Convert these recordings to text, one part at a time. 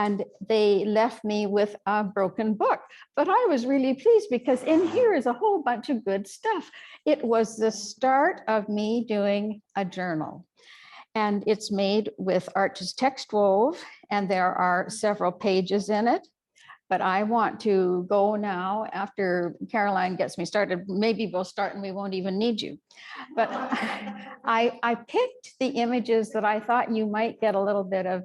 and they left me with a broken book. But I was really pleased because in here is a whole bunch of good stuff. It was the start of me doing a journal. And it's made with Arches text wove, and there are several pages in it. But I want to go now after Caroline gets me started. Maybe we'll start and we won't even need you. But I picked the images that I thought you might get a little bit of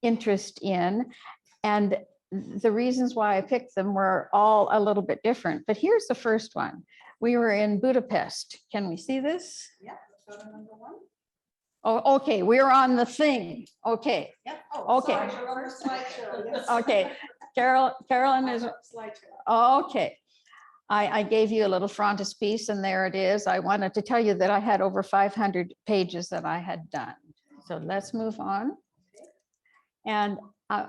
interest in. And the reasons why I picked them were all a little bit different. But here's the first one. We were in Budapest. Can we see this? Yeah, photo number 1. Oh, okay, we're on the thing. Okay. Yep. Oh, Okay. sorry, we're on the slideshow. Yes. Okay. Carolyn is Slideshow. okay. I gave you a little frontispiece and there it is. I wanted to tell you that I had over 500 pages that I had done. So let's move on. And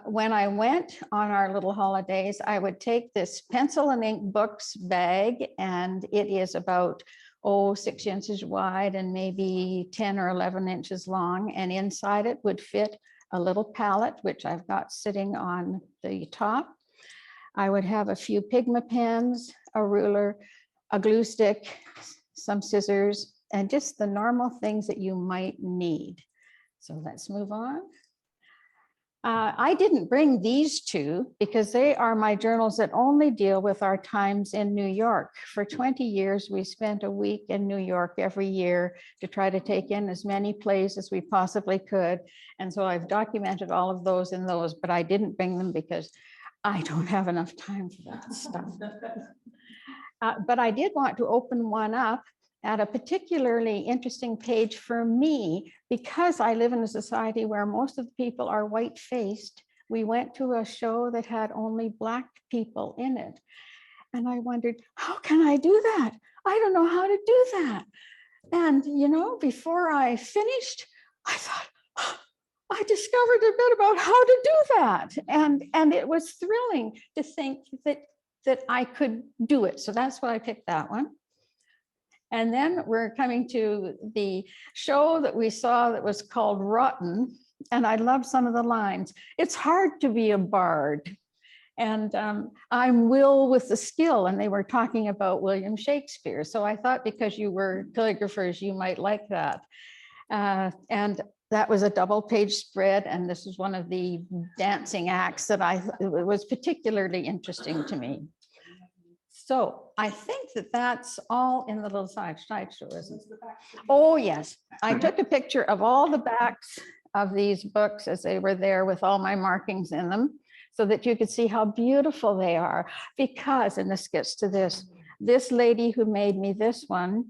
when I went on our little holidays, I would take this pencil and ink books bag, and it is about 6 inches wide and maybe 10 or 11 inches long. And inside it would fit a little palette, which I've got sitting on the top. I would have a few Pigma pens, a ruler, a glue stick, some scissors, and just the normal things that you might need. So let's move on. I didn't bring these two because they are my journals that only deal with our times in New York. For 20 years, we spent a week in New York every year to try to take in as many plays as we possibly could. And so I've documented all of those in those, but I didn't bring them because I don't have enough time for that stuff. But I did want to open one up at a particularly interesting page for me, because I live in a society where most of the people are white-faced. We went to a show that had only Black people in it. And I wondered, how can I do that? I don't know how to do that. And, you know, before I finished, I thought, oh, I discovered a bit about how to do that. And it was thrilling to think that I could do it. So that's why I picked that one. And then we're coming to the show that we saw that was called Rotten. And I love some of the lines. It's hard to be a bard. And I'm Will with the skill. And they were talking about William Shakespeare. So I thought because you were calligraphers, you might like that. And that was a double page spread. And this is one of the dancing acts that it was particularly interesting to me. So I think that that's all in the little slideshow, isn't it? Oh, yes. I took a picture of all the backs of these books as they were there with all my markings in them so that you could see how beautiful they are. Because, and this gets to this lady who made me this one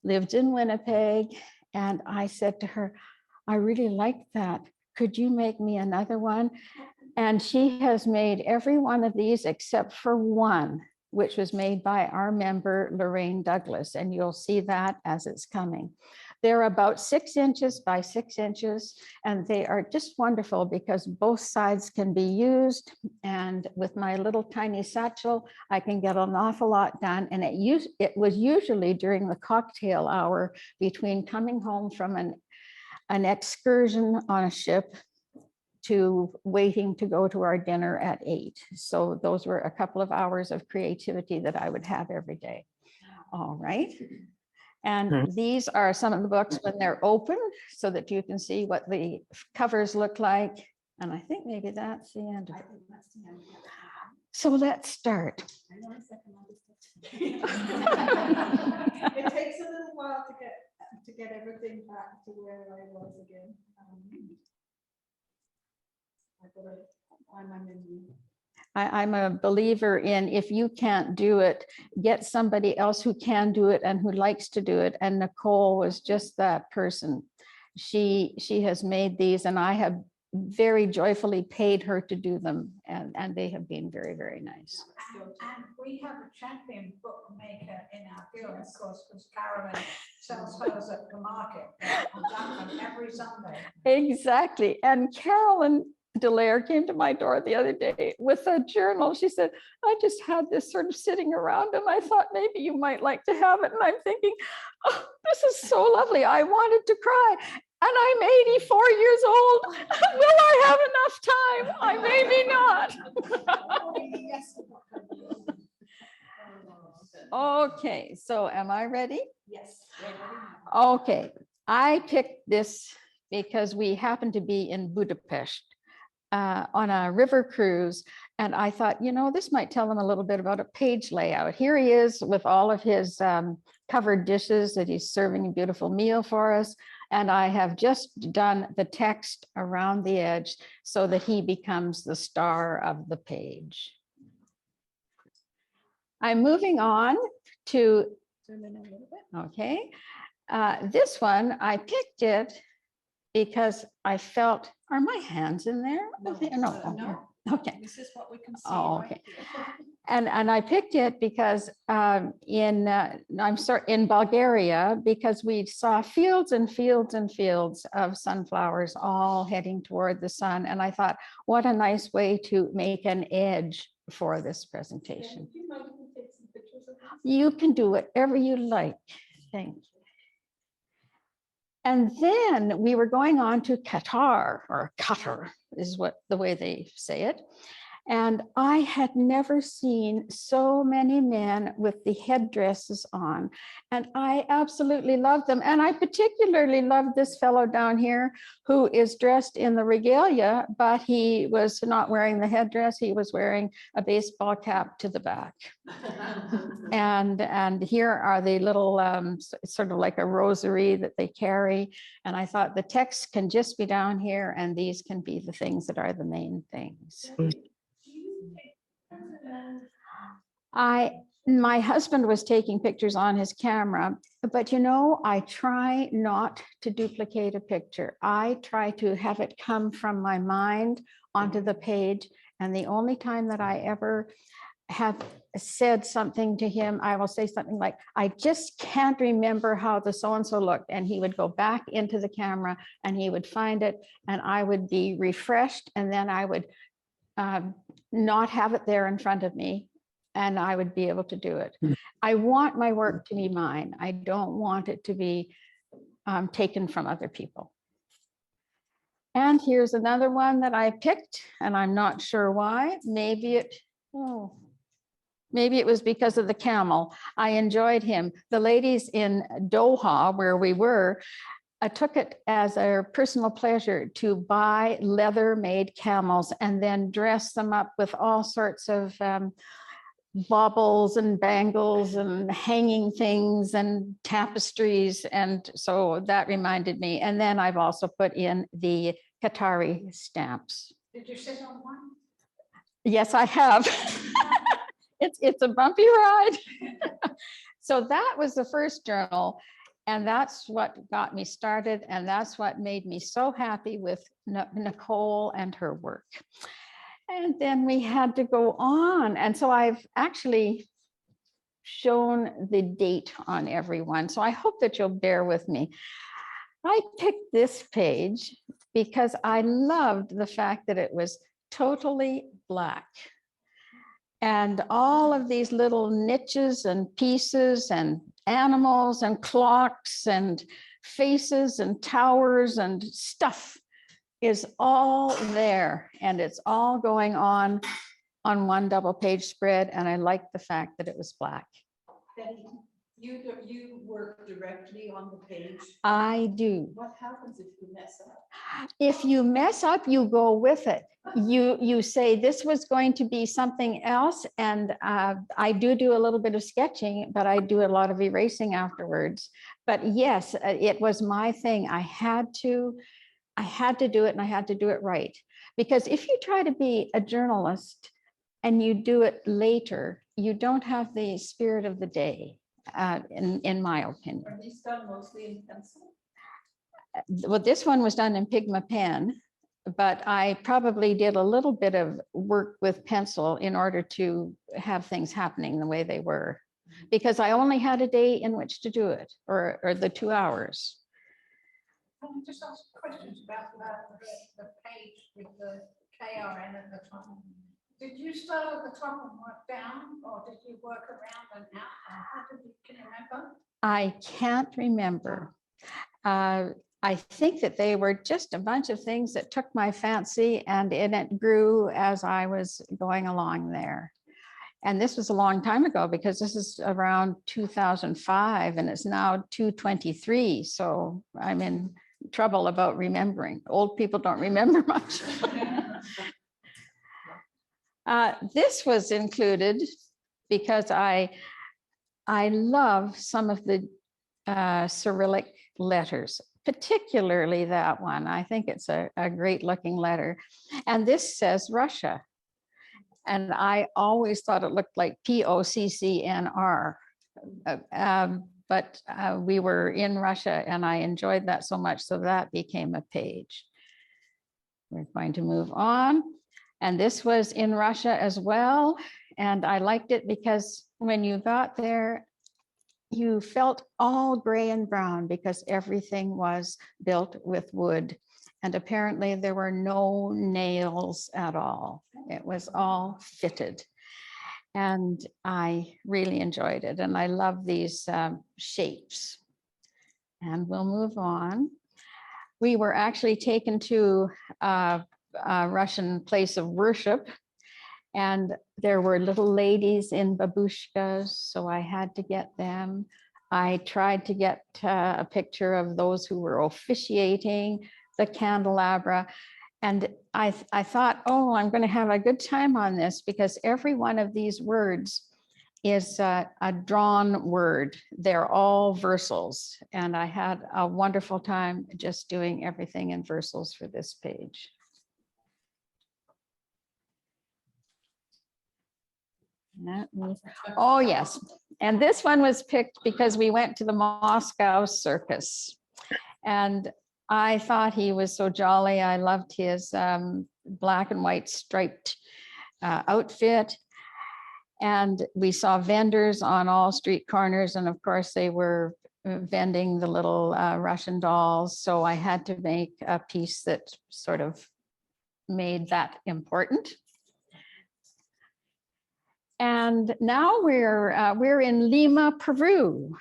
lived in Winnipeg. And I said to her, I really like that. Could you make me another one? And she has made every one of these except for one, which was made by our member, Lorraine Douglas, and you'll see that as it's coming. They're about 6 inches by 6 inches, and they are just wonderful because both sides can be used. And with my little tiny satchel, I can get an awful lot done. And it was usually during the cocktail hour between coming home from an excursion on a ship to waiting to go to our dinner at 8. So those were a couple of hours of creativity that I would have every day. All right. And these are some of the books when they're open so that you can see what the covers look like. And I think maybe that's the end of it. So let's start. It takes a little while to get everything back to where I was again. I'm a believer in, if you can't do it, get somebody else who can do it and who likes to do it. And Nicole was just that person. She has made these, and I have very joyfully paid her to do them, and they have been very, very nice. And we have a champion bookmaker in our guild, of course, because Carolyn sells hers at the market on every Sunday. Exactly. And Carolyn Delaire came to my door the other day with a journal. She said, I just had this sort of sitting around and I thought maybe you might like to have it. And I'm thinking, oh, this is so lovely. I wanted to cry. And I'm 84 years old. Will I have enough time? maybe not. Yes. Okay, so am I ready? Yes. Okay, I picked this because we happened to be in Budapest on a river cruise. And I thought, you know, this might tell them a little bit about a page layout. Here he is with all of his covered dishes that he's serving a beautiful meal for us. And I have just done the text around the edge so that he becomes the star of the page. I'm moving on to, okay, this one, I picked it because I felt, are my hands in there? Okay, no. Okay. This is what we can see. Oh, right okay. here. And I picked it because in Bulgaria, because we saw fields and fields and fields of sunflowers all heading toward the sun. And I thought, what a nice way to make an edge for this presentation. You can do whatever you like. Thank you. And then we were going on to Qatar, or Qatar is what the way they say it. And I had never seen so many men with the headdresses on. And I absolutely loved them. And I particularly loved this fellow down here who is dressed in the regalia, but he was not wearing the headdress. He was wearing a baseball cap to the back. And here are the little, sort of like a rosary that they carry. And I thought the text can just be down here and these can be the things that are the main things. My husband was taking pictures on his camera, but you know, I try not to duplicate a picture. I try to have it come from my mind onto the page. And the only time that I ever have said something to him, I will say something like, I just can't remember how the so-and-so looked. And he would go back into the camera and he would find it and I would be refreshed. And then I would not have it there in front of me and I would be able to do it. I want my work to be mine. I don't want it to be taken from other people. And here's another one that I picked and I'm not sure why. Maybe it was because of the camel. I enjoyed him. The ladies in Doha, where we were, I took it as a personal pleasure to buy leather-made camels and then dress them up with all sorts of baubles and bangles and hanging things and tapestries. And so that reminded me. And then I've also put in the Qatari stamps. Did you sit on one? Yes, I have. It's a bumpy ride. So that was the first journal. And that's what got me started. And that's what made me so happy with Nicole and her work. And then we had to go on. And so I've actually shown the date on everyone. So I hope that you'll bear with me. I picked this page because I loved the fact that it was totally black. And all of these little niches and pieces and animals and clocks and faces and towers and stuff is all there. And it's all going on one double page spread. And I like the fact that it was black. Betty, you work directly on the page. I do. What happens if you mess up? If you mess up, you go with it. You say this was going to be something else. And I do a little bit of sketching, but I do a lot of erasing afterwards. But yes, it was my thing. I had to do it and I had to do it right. Because if you try to be a journalist and you do it later, you don't have the spirit of the day, in my opinion. Are these done mostly in pencil? Well, this one was done in Pigma pen, but I probably did a little bit of work with pencil in order to have things happening the way they were, because I only had a day in which to do it, or the 2 hours. Can I just ask questions about the page with the KRN at the top? Did you start at the top and work down, or did you work around and out? How did you, can you remember? I can't remember. I think that they were just a bunch of things that took my fancy, and it grew as I was going along there. And this was a long time ago, because this is around 2005 and it's now 2023. So I'm in trouble about remembering. Old people don't remember much. This was included because I love some of the Cyrillic letters, particularly that one. I think it's a great looking letter. And this says Russia. And I always thought it looked like POCCNR. But we were in Russia and I enjoyed that so much. So that became a page. We're going to move on. And this was in Russia as well. And I liked it because when you got there, you felt all gray and brown because everything was built with wood. And apparently there were no nails at all. It was all fitted. And I really enjoyed it. And I love these shapes. And we'll move on. We were actually taken to a Russian place of worship. And there were little ladies in babushkas, so I had to get them. I tried to get a picture of those who were officiating the candelabra. And I thought, oh, I'm going to have a good time on this, because every one of these words is a drawn word. They're all versals. And I had a wonderful time just doing everything in versals for this page. Oh, yes. And this one was picked because we went to the Moscow circus. And I thought he was so jolly. I loved his black and white striped outfit. And we saw vendors on all street corners. And of course, they were vending the little Russian dolls. So I had to make a piece that sort of made that important. And now we're in Lima, Peru.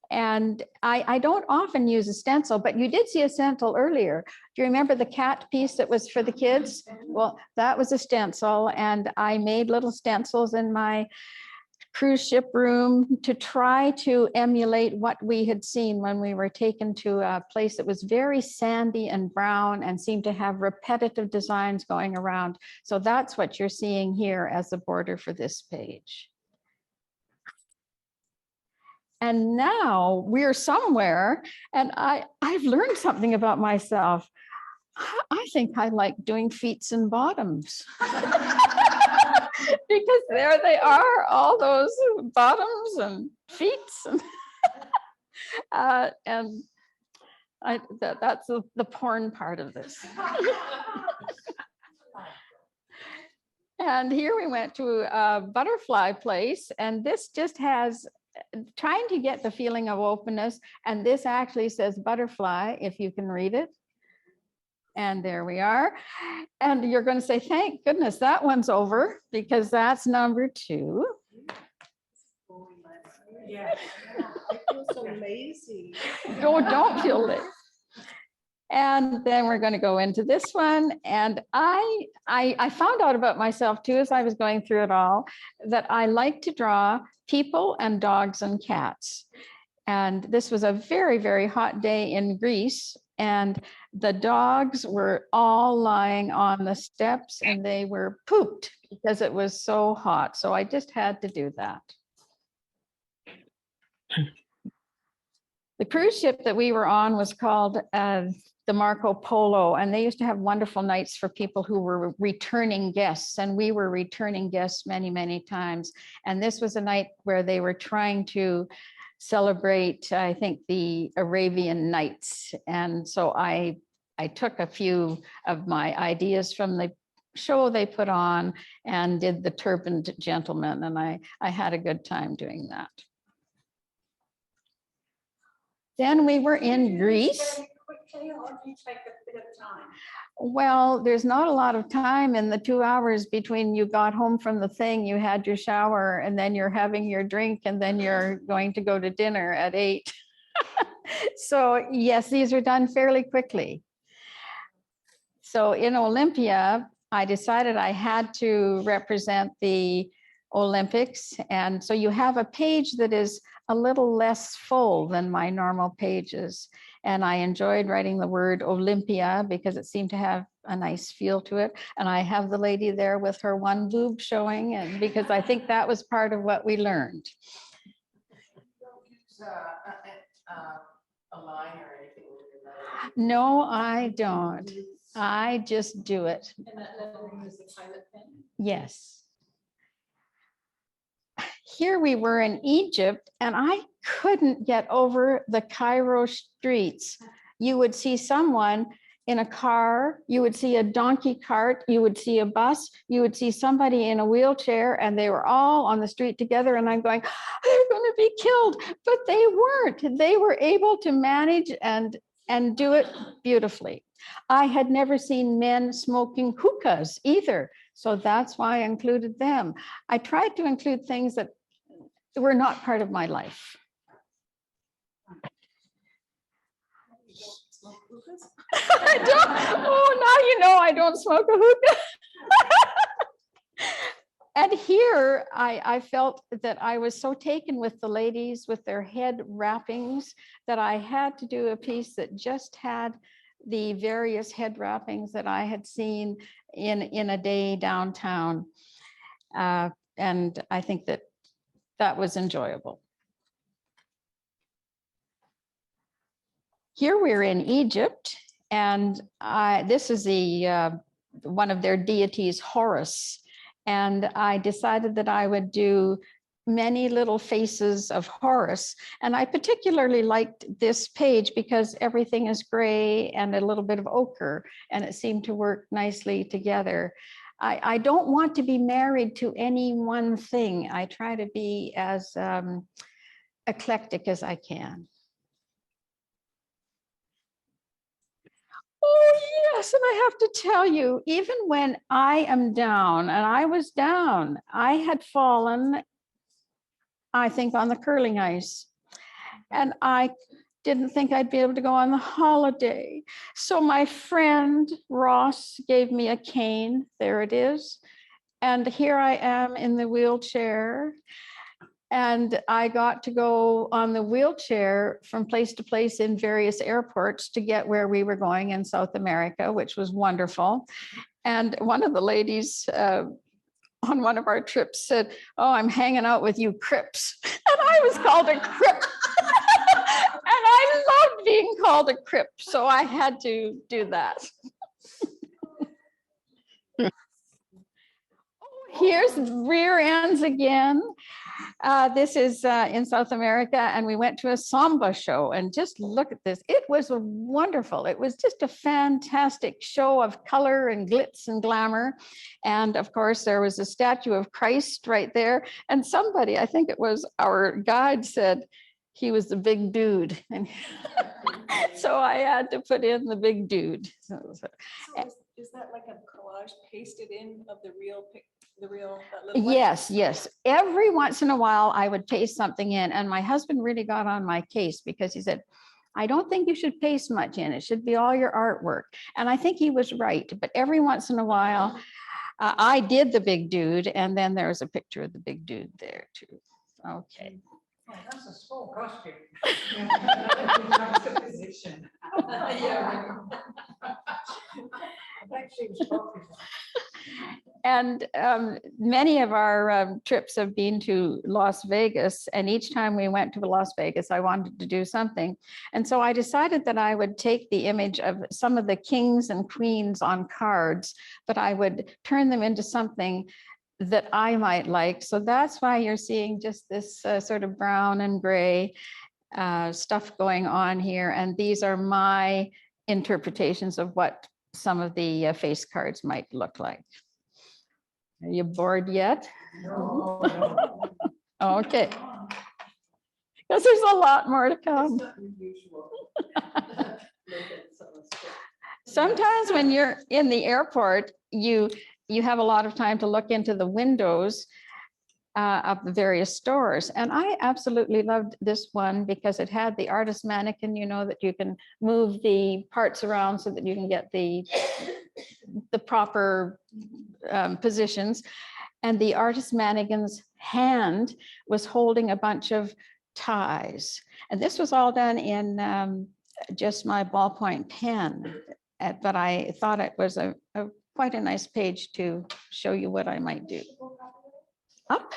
And I don't often use a stencil, but you did see a stencil earlier. Do you remember the cat piece that was for the kids? Well, that was a stencil, and I made little stencils in my cruise ship room to try to emulate what we had seen when we were taken to a place that was very sandy and brown and seemed to have repetitive designs going around. So that's what you're seeing here as the border for this page. And now we're somewhere, and I've learned something about myself. I think I like doing feets and bottoms. Because there they are, all those bottoms and feet. And that's the porn part of this. And here we went to a butterfly place, and this just has, trying to get the feeling of openness. And this actually says butterfly, if you can read it. And there we are. And you're going to say, thank goodness that one's over, because that's number 2. Yeah. I feel so lazy. Oh, don't feel lazy. And then we're going to go into this one. And I found out about myself too, as I was going through it all, that I like to draw people and dogs and cats. And this was a very, very hot day in Greece. And the dogs were all lying on the steps and they were pooped because it was so hot. So I just had to do that. The cruise ship that we were on was called the Marco Polo, and they used to have wonderful nights for people who were returning guests, and we were returning guests many, many times. And this was a night where they were trying to celebrate, I think, the Arabian Nights. And so I took a few of my ideas from the show they put on and did the turbaned gentleman, and I had a good time doing that. Then we were in Greece. Quickly, or do you take a bit of time? Well, there's not a lot of time in the 2 hours between you got home from the thing, you had your shower, and then you're having your drink, and then you're going to go to dinner at 8. So yes, these are done fairly quickly. So in Olympia, I decided I had to represent the Olympics. And so you have a page that is a little less full than my normal pages. And I enjoyed writing the word Olympia because it seemed to have a nice feel to it. And I have the lady there with her one boob showing, and because I think that was part of what we learned. A line or anything? No, I don't. I just do it. And that lettering is the pilot pen? Yes. Here we were in Egypt, and I couldn't get over the Cairo streets. You would see someone in a car, you would see a donkey cart, you would see a bus, you would see somebody in a wheelchair, and they were all on the street together. And I'm going, they're going to be killed, but they weren't. They were able to manage and do it beautifully. I had never seen men smoking hookahs either, so that's why I included them. I tried to include things that were not part of my life. I don't, oh, now you know I don't smoke a hookah. And here I felt that I was so taken with the ladies with their head wrappings that I had to do a piece that just had the various head wrappings that I had seen in a day downtown. And I think that that was enjoyable. Here we're in Egypt, and this is the one of their deities, Horus. And I decided that I would do many little faces of Horus. And I particularly liked this page because everything is gray and a little bit of ochre, and it seemed to work nicely together. I don't want to be married to any one thing. I try to be as eclectic as I can. Oh, yes, and I have to tell you, even when I am down, and I was down, I had fallen, I think, on the curling ice. And I didn't think I'd be able to go on the holiday. So my friend Ross gave me a cane. There it is. And here I am in the wheelchair. And I got to go on the wheelchair from place to place in various airports to get where we were going in South America, which was wonderful. And one of the ladies on one of our trips said, "Oh, I'm hanging out with you Crips." And I was called a Crip. And I loved being called a Crip, so I had to do that. Here's rear ends again. This is in South America, and we went to a samba show, and just look at this. It was wonderful. It was just a fantastic show of color and glitz and glamour. And of course, there was a statue of Christ right there. And somebody, I think it was our guide, said he was the big dude. And so I had to put in the big dude. So is that like a collage pasted in of the real that little Yes, yes. Every once in a while, I would paste something in, and my husband really got on my case because he said, "I don't think you should paste much in. It should be all your artwork." And I think he was right. But every once in a while, I did the big dude, and then there's a picture of the big dude there too. Okay. Oh, that's a small costume. That's the position. Yeah. I think she was talking. And many of our trips have been to Las Vegas, and each time we went to Las Vegas, I wanted to do something. And so I decided that I would take the image of some of the kings and queens on cards, but I would turn them into something that I might like. So that's why you're seeing just this sort of brown and gray stuff going on here. And these are my interpretations of what some of the face cards might look like. Are you bored yet? No. Okay. Because there's a lot more to come. Sometimes when you're in the airport, you have a lot of time to look into the windows. of the various stores. And I absolutely loved this one because it had the artist mannequin, you know, that you can move the parts around so that you can get the proper positions. And the artist mannequin's hand was holding a bunch of ties. And this was all done in just my ballpoint pen. But I thought it was quite a nice page to show you what I might do. Up,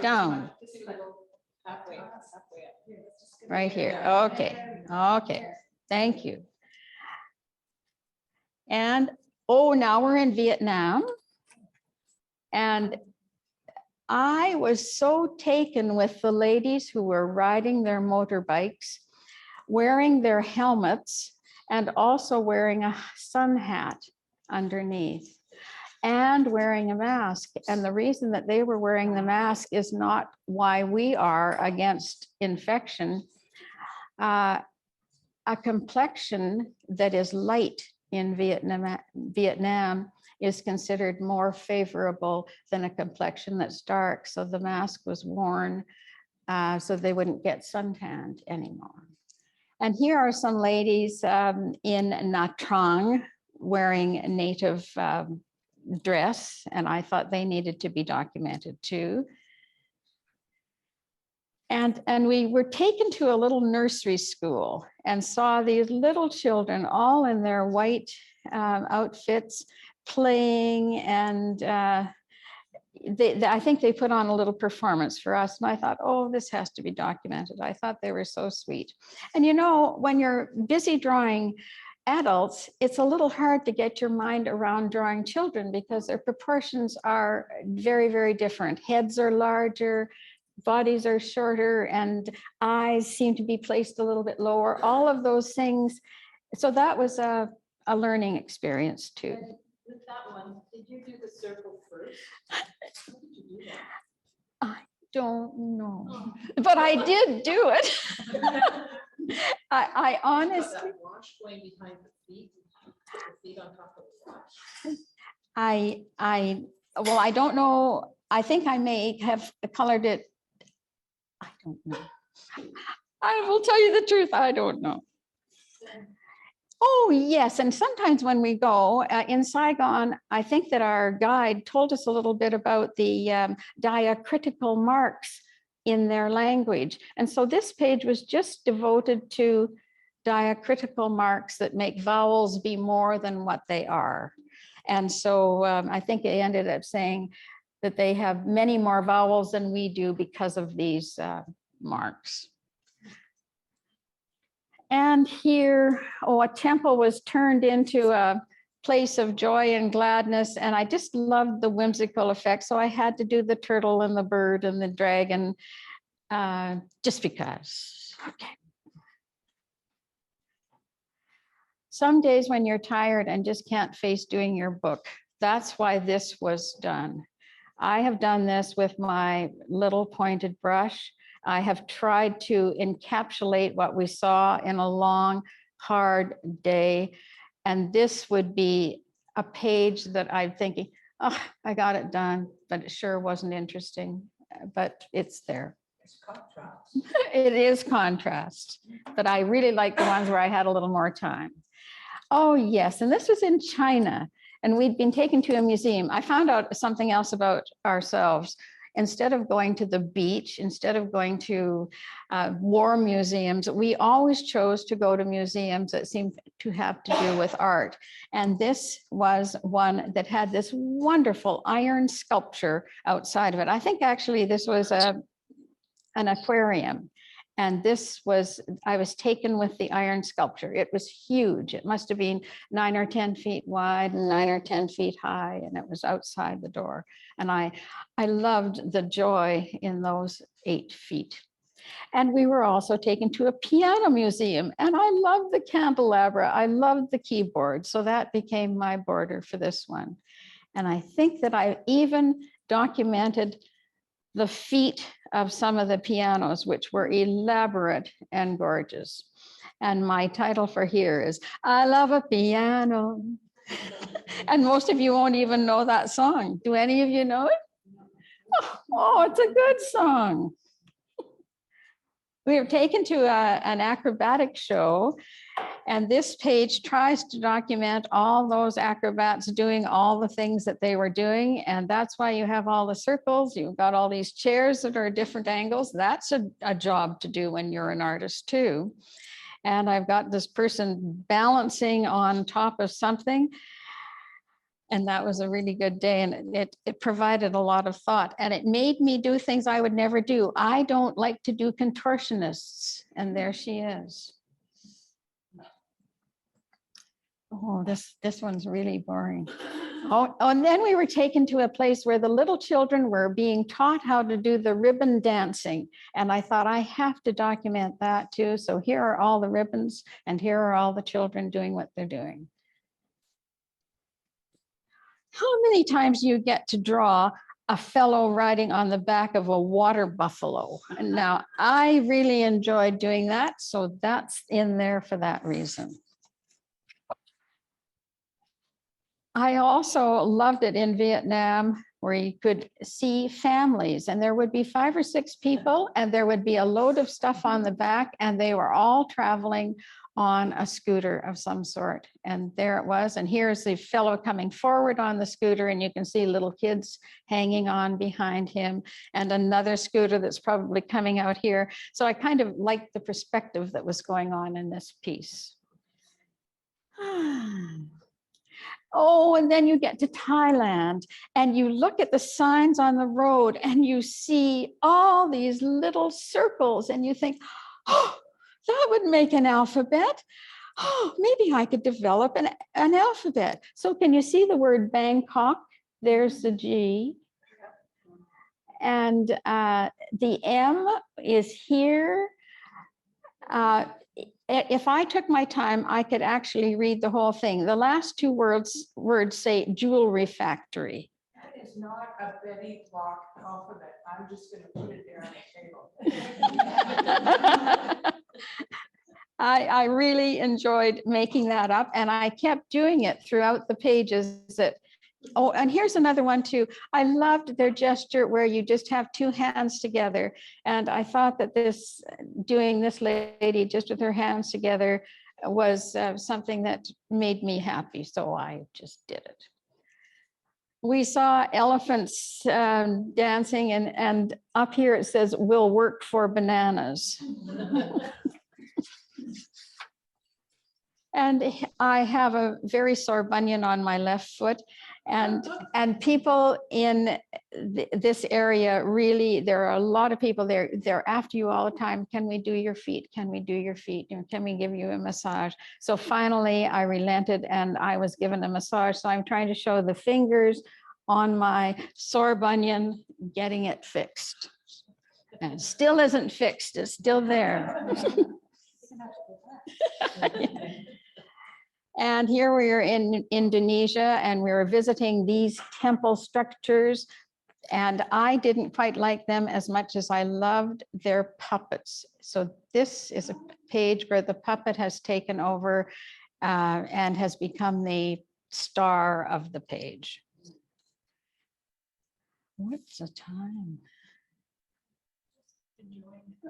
down, Halfway up. right here. Okay, okay, thank you. And now we're in Vietnam. And I was so taken with the ladies who were riding their motorbikes, wearing their helmets, and also wearing a sun hat underneath, and wearing a mask. And the reason that they were wearing the mask is not why we are against infection. A complexion that is light in Vietnam is considered more favorable than a complexion that's dark. So the mask was worn so they wouldn't get suntanned anymore. And here are some ladies in Nha Trang wearing a native dress, and I thought they needed to be documented too. And we were taken to a little nursery school and saw these little children all in their white outfits playing, and I think they put on a little performance for us. And I thought, oh, this has to be documented. I thought they were so sweet. And you know, when you're busy drawing adults, it's a little hard to get your mind around drawing children because their proportions are very, very different. Heads are larger, bodies are shorter, and eyes seem to be placed a little bit lower, all of those things. So that was a learning experience too. With that one, did you do the circle first? How did you do that? I don't know, but I did do it. I honestly, That wash going behind the feet, put the feet on top of the wash. well, I don't know. I think I may have colored it. I don't know. I will tell you the truth. I don't know. Oh, yes. And sometimes when we go in Saigon, I think that our guide told us a little bit about the diacritical marks in their language. And so this page was just devoted to diacritical marks that make vowels be more than what they are. And so I think they ended up saying that they have many more vowels than we do because of these marks. And here, a temple was turned into a place of joy and gladness. And I just loved the whimsical effect. So I had to do the turtle and the bird and the dragon just because. Okay. Some days when you're tired and just can't face doing your book, that's why this was done. I have done this with my little pointed brush. I have tried to encapsulate what we saw in a long, hard day. And this would be a page that I'm thinking, oh, I got it done, but it sure wasn't interesting, but it's there. It's contrast. It is contrast, but I really like the ones where I had a little more time. Oh, yes. And this was in China, and we'd been taken to a museum. I found out something else about ourselves. Instead of going to the beach, instead of going to war museums, we always chose to go to museums that seemed to have to do with art. And this was one that had this wonderful iron sculpture outside of it. I think actually this was an aquarium. And this was, I was taken with the iron sculpture. It was huge. It must have been 9 or 10 feet wide and 9 or 10 feet high, and it was outside the door. And I loved the joy in those 8 feet. And we were also taken to a piano museum, and I loved the candelabra. I loved the keyboard. So that became my border for this one. And I think that I even documented the feet of some of the pianos, which were elaborate and gorgeous. And my title for here is, I Love a Piano. And most of you won't even know that song. Do any of you know it? Oh, it's a good song. We were taken to an acrobatic show, and this page tries to document all those acrobats doing all the things that they were doing. And that's why you have all the circles. You've got all these chairs that are at different angles. That's a job to do when you're an artist too. And I've got this person balancing on top of something. And that was a really good day, and it provided a lot of thought, and it made me do things I would never do. I don't like to do contortionists, and there she is. Oh, this one's really boring. Oh, and then we were taken to a place where the little children were being taught how to do the ribbon dancing, and I thought I have to document that too. So here are all the ribbons, and here are all the children doing what they're doing. How many times do you get to draw a fellow riding on the back of a water buffalo? And now I really enjoyed doing that, so that's in there for that reason. I also loved it in Vietnam, where you could see families, and there would be 5 or 6 people, and there would be a load of stuff on the back, and they were all traveling on a scooter of some sort. And there it was. And here's the fellow coming forward on the scooter, and you can see little kids hanging on behind him, and another scooter that's probably coming out here. So I kind of liked the perspective that was going on in this piece. Oh, and then you get to Thailand, and you look at the signs on the road, and you see all these little circles, and you think, oh, that would make an alphabet. Oh, maybe I could develop an alphabet. So can you see the word Bangkok? There's the G. And the M is here. If I took my time, I could actually read the whole thing. The last 2 words say jewelry factory. That is not a Betty Locke alphabet. I'm just going to put it there on the table. I really enjoyed making that up, and I kept doing it throughout the pages. Oh, and here's another one too. I loved their gesture where you just have 2 hands together. And I thought that doing this lady just with her hands together was something that made me happy. So I just did it. We saw elephants dancing, and up here it says, "We'll work for bananas." And I have a very sore bunion on my left foot, and people in this area, really, there are a lot of people there. They're after you all the time. Can we do your feet? Can we do your feet? And can we give you a massage? So finally I relented, and I was given a massage. So I'm trying to show the fingers on my sore bunion, getting it fixed. And it still isn't fixed. It's still there. And here we are in Indonesia, and we were visiting these temple structures, and I didn't quite like them as much as I loved their puppets. So this is a page where the puppet has taken over and has become the star of the page. What's the time?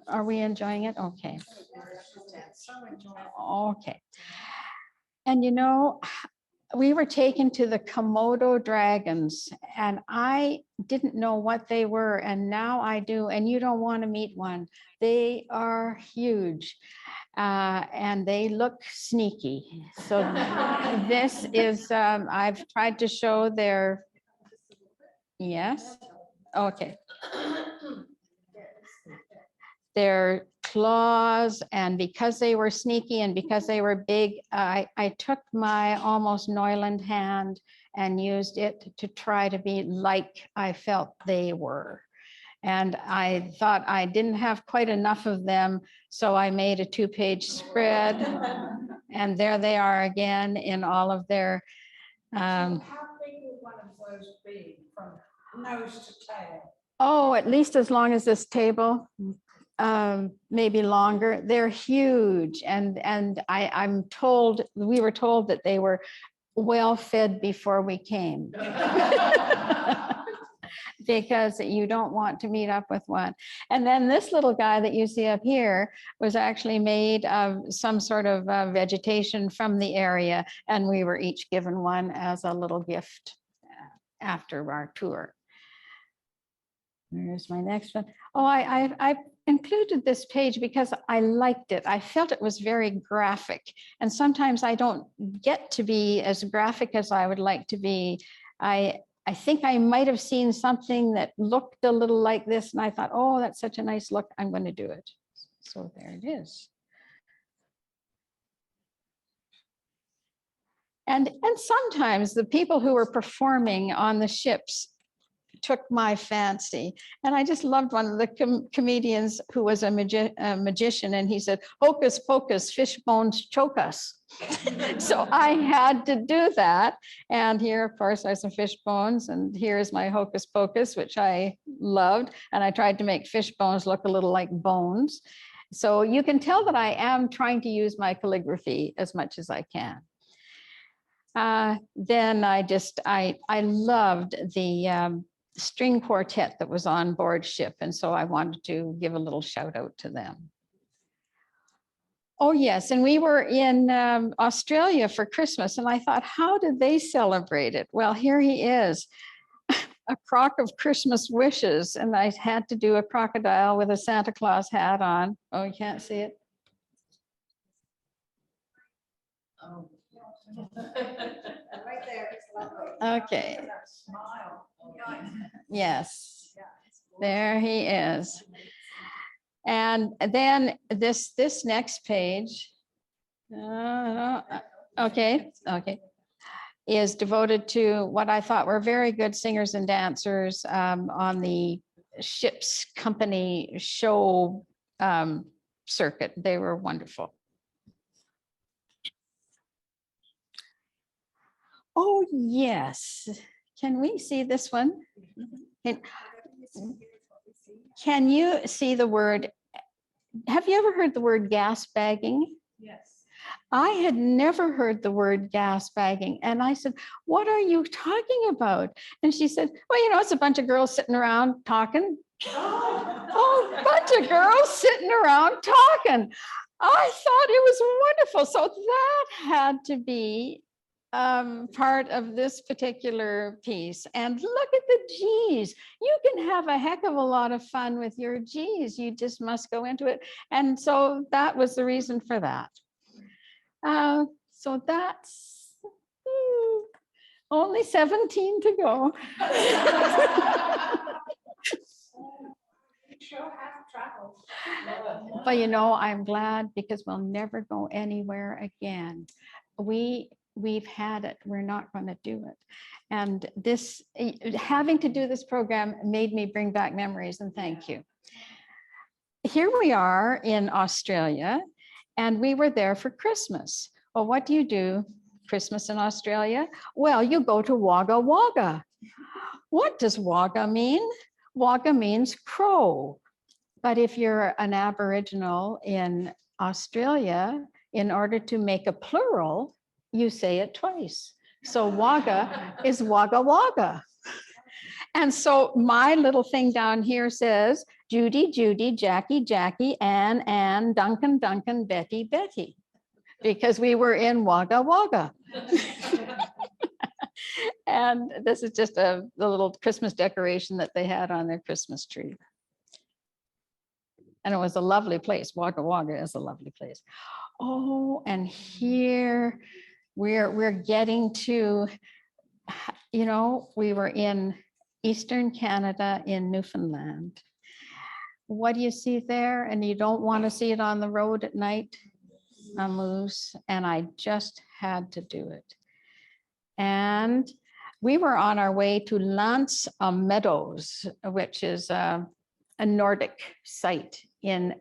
Are we enjoying it? Okay. Okay. And you know, we were taken to the Komodo dragons, and I didn't know what they were, and now I do, and you don't want to meet one. They are huge, and they look sneaky. So this is, I've tried to show their, yes, okay. Their claws, and because they were sneaky and because they were big, I took my almost Neuland hand and used it to try to be like I felt they were. And I thought I didn't have quite enough of them, so I made a 2-page spread, and there they are again in all of their. How big will one of those be from nose to tail? Oh, at least as long as this table. Maybe longer. They're huge, and I'm told, we were told that they were well fed before we came. because you don't want to meet up with one. And then this little guy that you see up here was actually made of some sort of vegetation from the area, and we were each given one as a little gift after our tour. There's my next one. Oh, I included this page because I liked it. I felt it was very graphic. And sometimes I don't get to be as graphic as I would like to be. I think I might have seen something that looked a little like this, and I thought, oh, that's such a nice look. I'm going to do it. So there it is. And sometimes the people who were performing on the ships took my fancy. And I just loved one of the comedians who was a magician, and he said, hocus pocus, fish bones choke us. So I had to do that. And here, of course, are some fish bones, and here's my hocus pocus, which I loved. And I tried to make fish bones look a little like bones. So you can tell that I am trying to use my calligraphy as much as I can. Then I loved the string quartet that was on board ship. And so I wanted to give a little shout out to them. Oh yes, and we were in Australia for Christmas, and I thought, how did they celebrate it? Well, here he is, a crock of Christmas wishes, and I had to do a crocodile with a Santa Claus hat on. Oh, you can't see it? Oh. Right there, it's lovely. Okay. That smile. Nice. Yes, Yeah. there he is. And then this next page, okay, is devoted to what I thought were very good singers and dancers on the ship's company show circuit. They were wonderful. Oh, yes. Can we see this one? Can you see the word? Have you ever heard the word gas bagging? Yes. I had never heard the word gas bagging. And I said, what are you talking about? And she said, well, you know, it's a bunch of girls sitting around talking. Oh, a bunch of girls sitting around talking. I thought it was wonderful. So that had to be part of this particular piece. And look at the G's. You can have a heck of a lot of fun with your G's. You just must go into it. And so that was the reason for that. So that's only 17 to go. Sure have traveled. But you know, I'm glad, because we'll never go anywhere again. We've had it. We're not going to do it. And this, having to do this program made me bring back memories, and thank you. Here we are in Australia, and we were there for Christmas. Well, what do you do Christmas in Australia? Well, you go to Wagga Wagga. What does Wagga mean? Wagga means crow. But if you're an Aboriginal in Australia, in order to make a plural, you say it twice. So Wagga is Wagga Wagga. And so my little thing down here says, Judy, Judy, Jackie, Jackie, Ann, Ann, Duncan, Duncan, Betty, Betty, because we were in Wagga Wagga. And this is just the little Christmas decoration that they had on their Christmas tree. And it was a lovely place. Wagga Wagga is a lovely place. Oh, and here we're getting to, you know, we were in Eastern Canada in Newfoundland. What do you see there? And you don't want to see it on the road at night, a moose. And I just had to do it. And we were on our way to Lance Meadows, which is a Nordic site in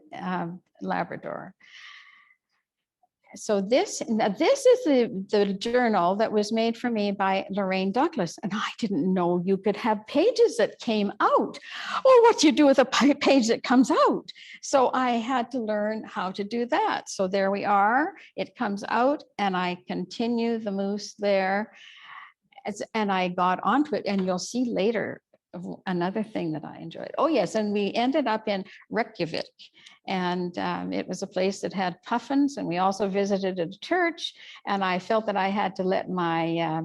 Labrador. So this is the journal that was made for me by Lorraine Douglas. And I didn't know you could have pages that came out. Well, what do you do with a page that comes out? So I had to learn how to do that. So there we are. It comes out, and I continue the moose there. And I got onto it, and you'll see later, another thing that I enjoyed. Oh, yes, and we ended up in Reykjavik. And it was a place that had puffins, and we also visited a church. And I felt that I had to let my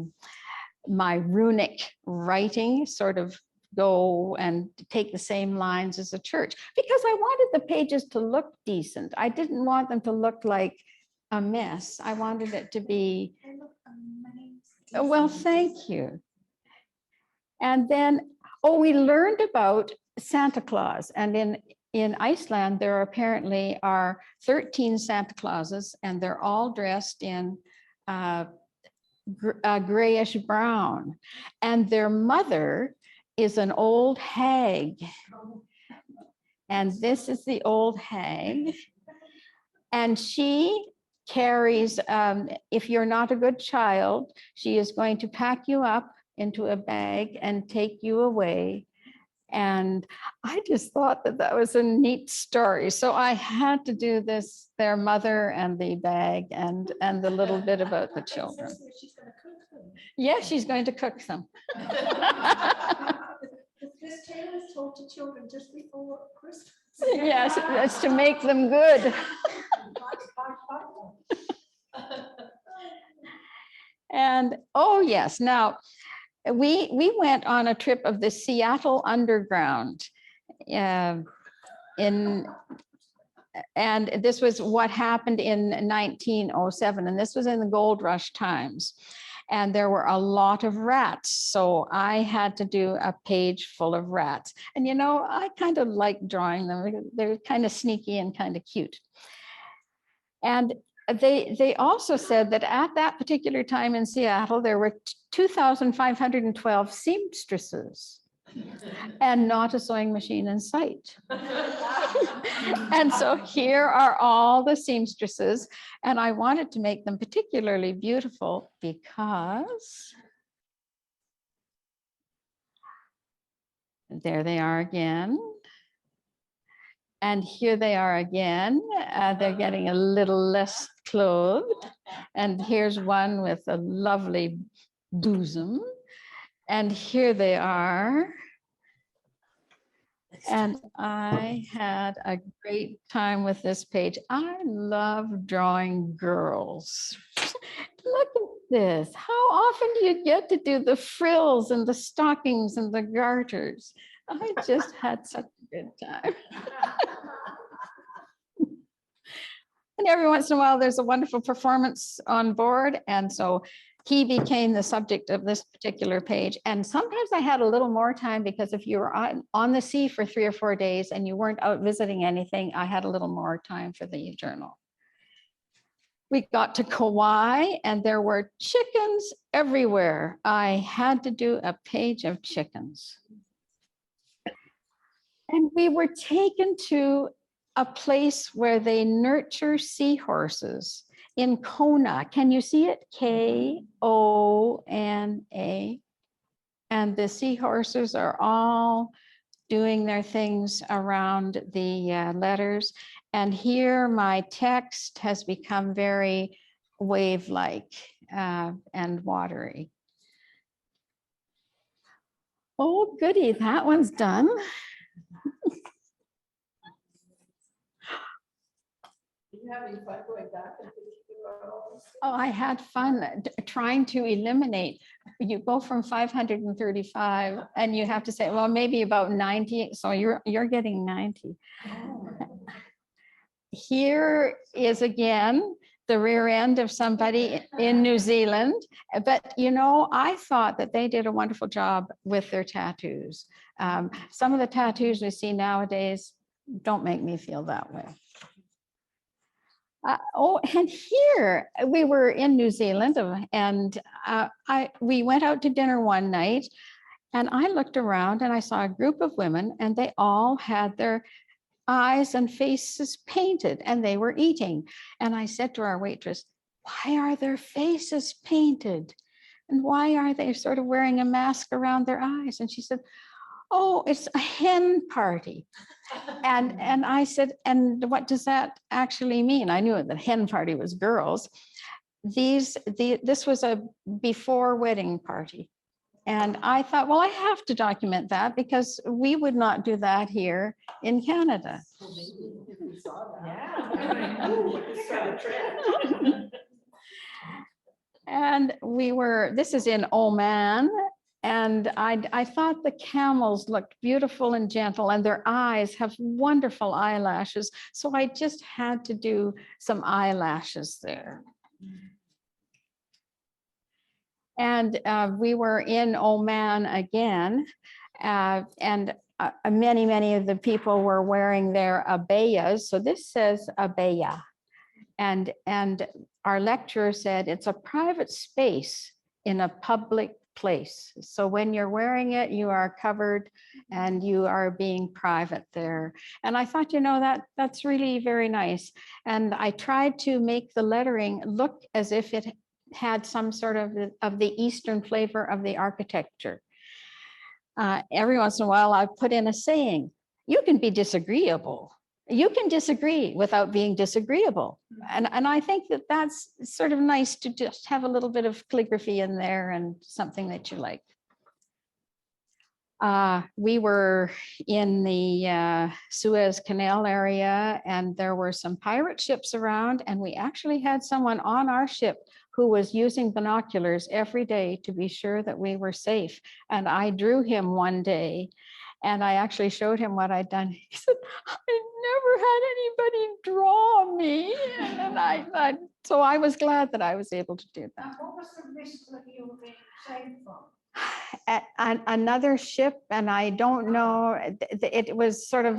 my runic writing sort of go and take the same lines as the church, because I wanted the pages to look decent. I didn't want them to look like a mess. I wanted it to be, They look amazing. well, thank you. And then, oh, we learned about Santa Claus. And in Iceland, there apparently are 13 Santa Clauses, and they're all dressed in grayish brown. And their mother is an old hag. And this is the old hag. And she carries, if you're not a good child, she is going to pack you up into a bag and take you away. And I just thought that that was a neat story. So I had to do this, their mother and the bag and the little bit about the children. She's gonna cook them. Yeah, she's going to cook them. This tale is told to children just before Christmas. Yes, that's to make them good. And oh yes, now we went on a trip of the Seattle Underground and this was what happened in 1907, and this was in the gold rush times. And there were a lot of rats. So I had to do a page full of rats. And you know, I kind of like drawing them. They're kind of sneaky and kind of cute. And they also said that at that particular time in Seattle, there were 2,512 seamstresses and not a sewing machine in sight. And so here are all the seamstresses, and I wanted to make them particularly beautiful because there they are again. And here they are again. They're getting a little less clothed. And here's one with a lovely bosom. And here they are. And I had a great time with this page. I love drawing girls. Look at this. How often do you get to do the frills and the stockings and the garters? I just had such a good time. And every once in a while, there's a wonderful performance on board. And so he became the subject of this particular page. And sometimes I had a little more time because if you were on the sea for 3 or 4 days and you weren't out visiting anything, I had a little more time for the journal. We got to Kauai and there were chickens everywhere. I had to do a page of chickens. And we were taken to a place where they nurture seahorses in Kona. Can you see it? Kona. And the seahorses are all doing their things around the letters. And here my text has become very wave-like and watery. Oh, goody, that one's done. You having fun going back and thinking about all this? Oh, I had fun trying to eliminate. You go from 535 and you have to say, well, maybe about 90. So you're getting 90. Here is again the rear end of somebody in New Zealand. But you know, I thought that they did a wonderful job with their tattoos. Some of the tattoos we see nowadays don't make me feel that way. Oh, and here we were in New Zealand, and we went out to dinner one night, and I looked around and I saw a group of women, and they all had their eyes and faces painted, and they were eating. And I said to our waitress, "Why are their faces painted? And why are they sort of wearing a mask around their eyes?" And she said, "Oh, it's a hen party." And I said, "And what does that actually mean?" I knew the hen party was girls. This was a before wedding party. And I thought, well, I have to document that because we would not do that here in Canada. Well, maybe if we saw that. Yeah. Ooh, this kind of trend. And this is in Oman, and I thought the camels looked beautiful and gentle, and their eyes have wonderful eyelashes. So I just had to do some eyelashes there. And we were in Oman again, and many of the people were wearing their abayas. So this says abaya. And our lecturer said it's a private space in a public place. So when you're wearing it, you are covered and you are being private there. And I thought, that's really very nice. And I tried to make the lettering look as if it had some sort of the Eastern flavor of the architecture. Every once in a while, I put in a saying, you can be disagreeable. You can disagree without being disagreeable. And I think that's sort of nice to just have a little bit of calligraphy in there and something that you like. We were in the Suez Canal area, and there were some pirate ships around, and we actually had someone on our ship who was using binoculars every day to be sure that we were safe. And I drew him one day, and I actually showed him what I'd done. He said, I never had anybody draw me. And so I was glad that I was able to do that. And what was the risk that you were being saved from? Another ship, and I don't know, it was sort of,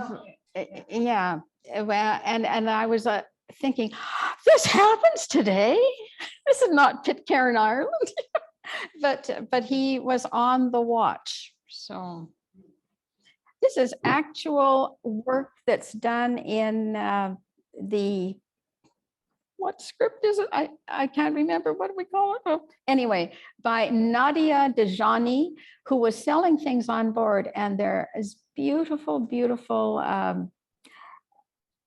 yeah. Well, and I was thinking, this happens today. This is not Pitcairn, Ireland. but he was on the watch. So this is actual work that's done in what script is it? I can't remember. What do we call it? Oh, anyway, by Nadia Dejani, who was selling things on board. And there is beautiful, beautiful.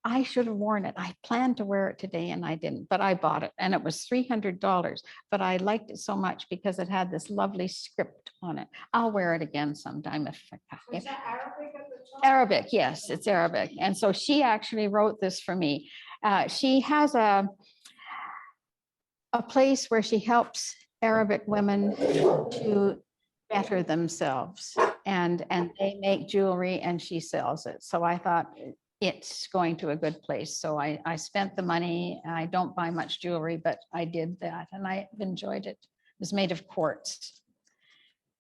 I should have worn it. I planned to wear it today and I didn't, but I bought it and it was $300. But I liked it so much because it had this lovely script on it. I'll wear it again sometime Was that Arabic at the top? Arabic, yes, it's Arabic. And so she actually wrote this for me. She has a place where she helps Arabic women to better themselves, and they make jewelry and she sells it. So I thought it's going to a good place. So I spent the money. I don't buy much jewelry, but I did that and I enjoyed it. It was made of quartz.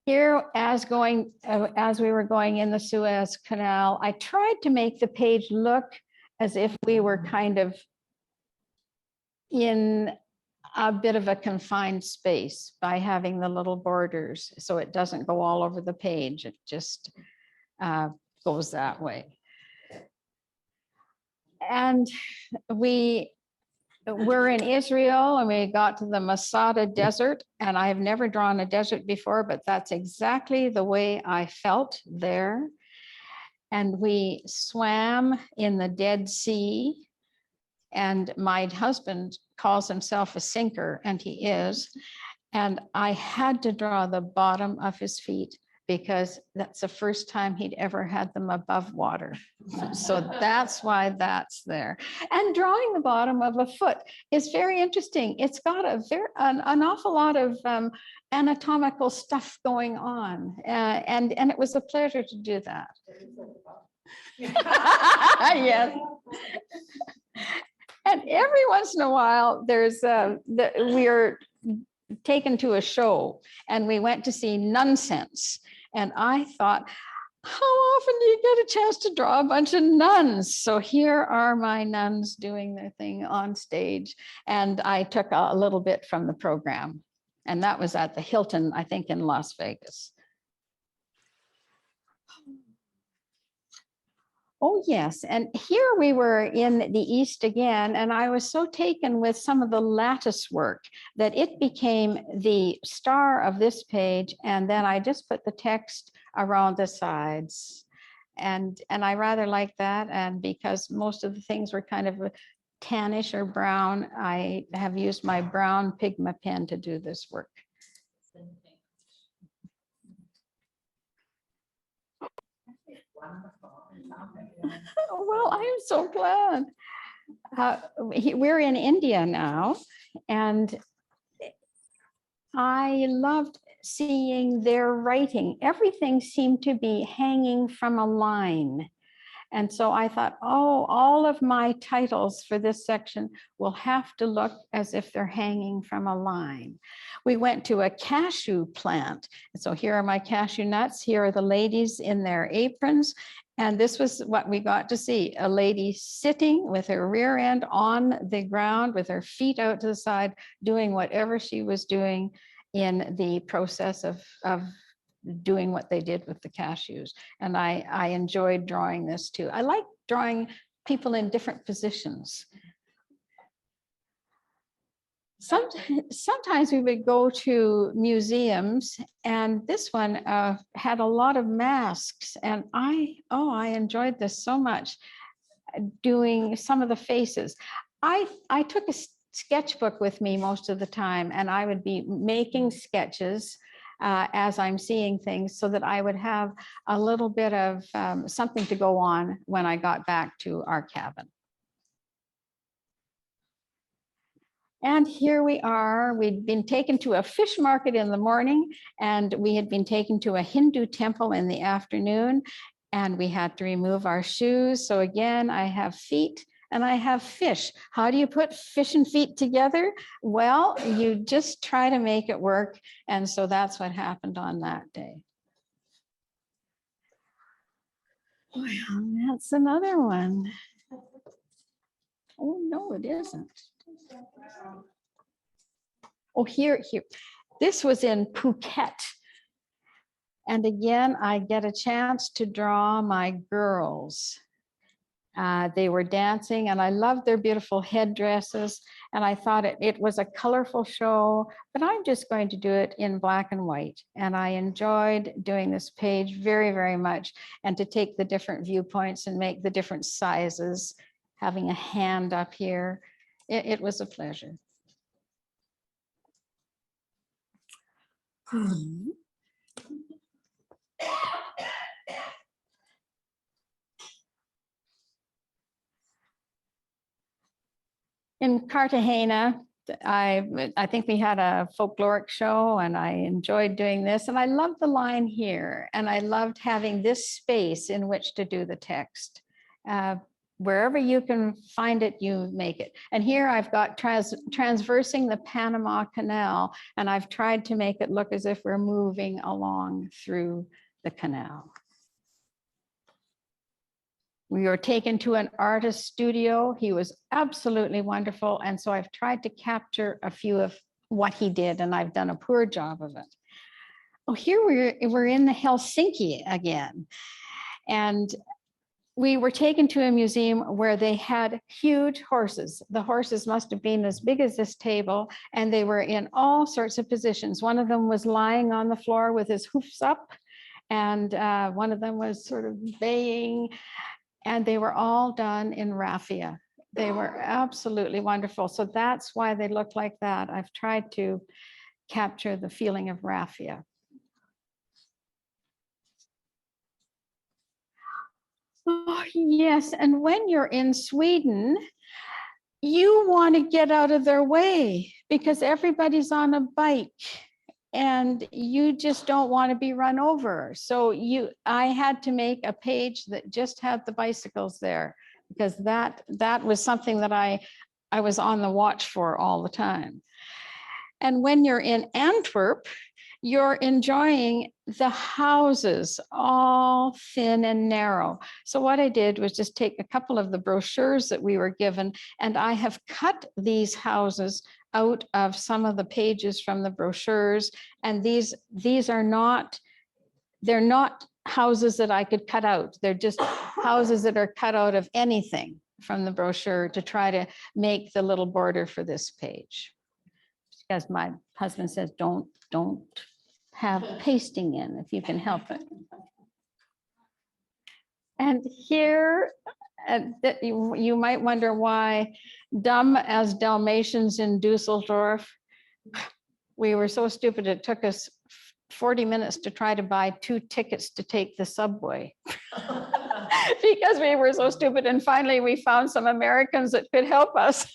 Here, as we were going in the Suez Canal, I tried to make the page look as if we were kind of in a bit of a confined space by having the little borders, so it doesn't go all over the page. It just goes that way. And we were in Israel and we got to the Masada Desert, and I have never drawn a desert before, but that's exactly the way I felt there. And we swam in the Dead Sea, and my husband calls himself a sinker, and he is. And I had to draw the bottom of his feet because that's the first time he'd ever had them above water. So that's why that's there. And drawing the bottom of a foot is very interesting. It's got an awful lot of anatomical stuff going on. And it was a pleasure to do that. Yes. And every once in a while, we're taken to a show and we went to see Nonsense. And I thought, how often do you get a chance to draw a bunch of nuns? So here are my nuns doing their thing on stage. And I took a little bit from the program. And that was at the Hilton, I think, in Las Vegas. Oh, yes. And here we were in the East again, and I was so taken with some of the lattice work that it became the star of this page. And then I just put the text around the sides. And I rather like that. And because most of the things were kind of tannish or brown, I have used my brown Pigma pen to do this work. wonderful. Well, I'm so glad. We're in India now, and I loved seeing their writing. Everything seemed to be hanging from a line. And so I thought, oh, all of my titles for this section will have to look as if they're hanging from a line. We went to a cashew plant. So here are my cashew nuts. Here are the ladies in their aprons. And this was what we got to see, a lady sitting with her rear end on the ground with her feet out to the side, doing whatever she was doing in the process of doing what they did with the cashews. And I enjoyed drawing this too. I like drawing people in different positions. Sometimes we would go to museums, and this one had a lot of masks, and I enjoyed this so much, doing some of the faces. I took a sketchbook with me most of the time, and I would be making sketches as I'm seeing things, so that I would have a little bit of something to go on when I got back to our cabin. And here we are. We'd been taken to a fish market in the morning, and we had been taken to a Hindu temple in the afternoon, and we had to remove our shoes. So again, I have feet and I have fish. How do you put fish and feet together? Well, you just try to make it work. And so that's what happened on that day. Well, that's another one. Oh, no, it isn't. Oh, here. This was in Phuket. And again, I get a chance to draw my girls. They were dancing, and I loved their beautiful headdresses. And I thought it was a colorful show, but I'm just going to do it in black and white. And I enjoyed doing this page very, very much. And to take the different viewpoints and make the different sizes, having a hand up here, it was a pleasure. In Cartagena, I think we had a folkloric show, and I enjoyed doing this. And I loved the line here, and I loved having this space in which to do the text. Wherever you can find it, you make it. And here I've got transversing the Panama Canal, and I've tried to make it look as if we're moving along through the canal. We were taken to an artist studio. He was absolutely wonderful. And so I've tried to capture a few of what he did, and I've done a poor job of it. Oh, here we're in the Helsinki again. And we were taken to a museum where they had huge horses. The horses must have been as big as this table, and they were in all sorts of positions. One of them was lying on the floor with his hoofs up, and one of them was sort of baying. And they were all done in raffia. They were absolutely wonderful. So that's why they look like that. I've tried to capture the feeling of raffia. Oh, yes. And when you're in Sweden, you want to get out of their way because everybody's on a bike. And you just don't want to be run over. So I had to make a page that just had the bicycles there, because that was something that I was on the watch for all the time. And when you're in Antwerp, you're enjoying the houses, all thin and narrow. So what I did was just take a couple of the brochures that we were given, and I have cut these houses out of some of the pages from the brochures. And these are not, they're not houses that I could cut out. They're just houses that are cut out of anything from the brochure to try to make the little border for this page. Because my husband says, don't have pasting in if you can help it. And here, you might wonder why dumb as Dalmatians in Dusseldorf. We were so stupid, it took us 40 minutes to try to buy 2 tickets to take the subway. because we were so stupid. And finally, we found some Americans that could help us.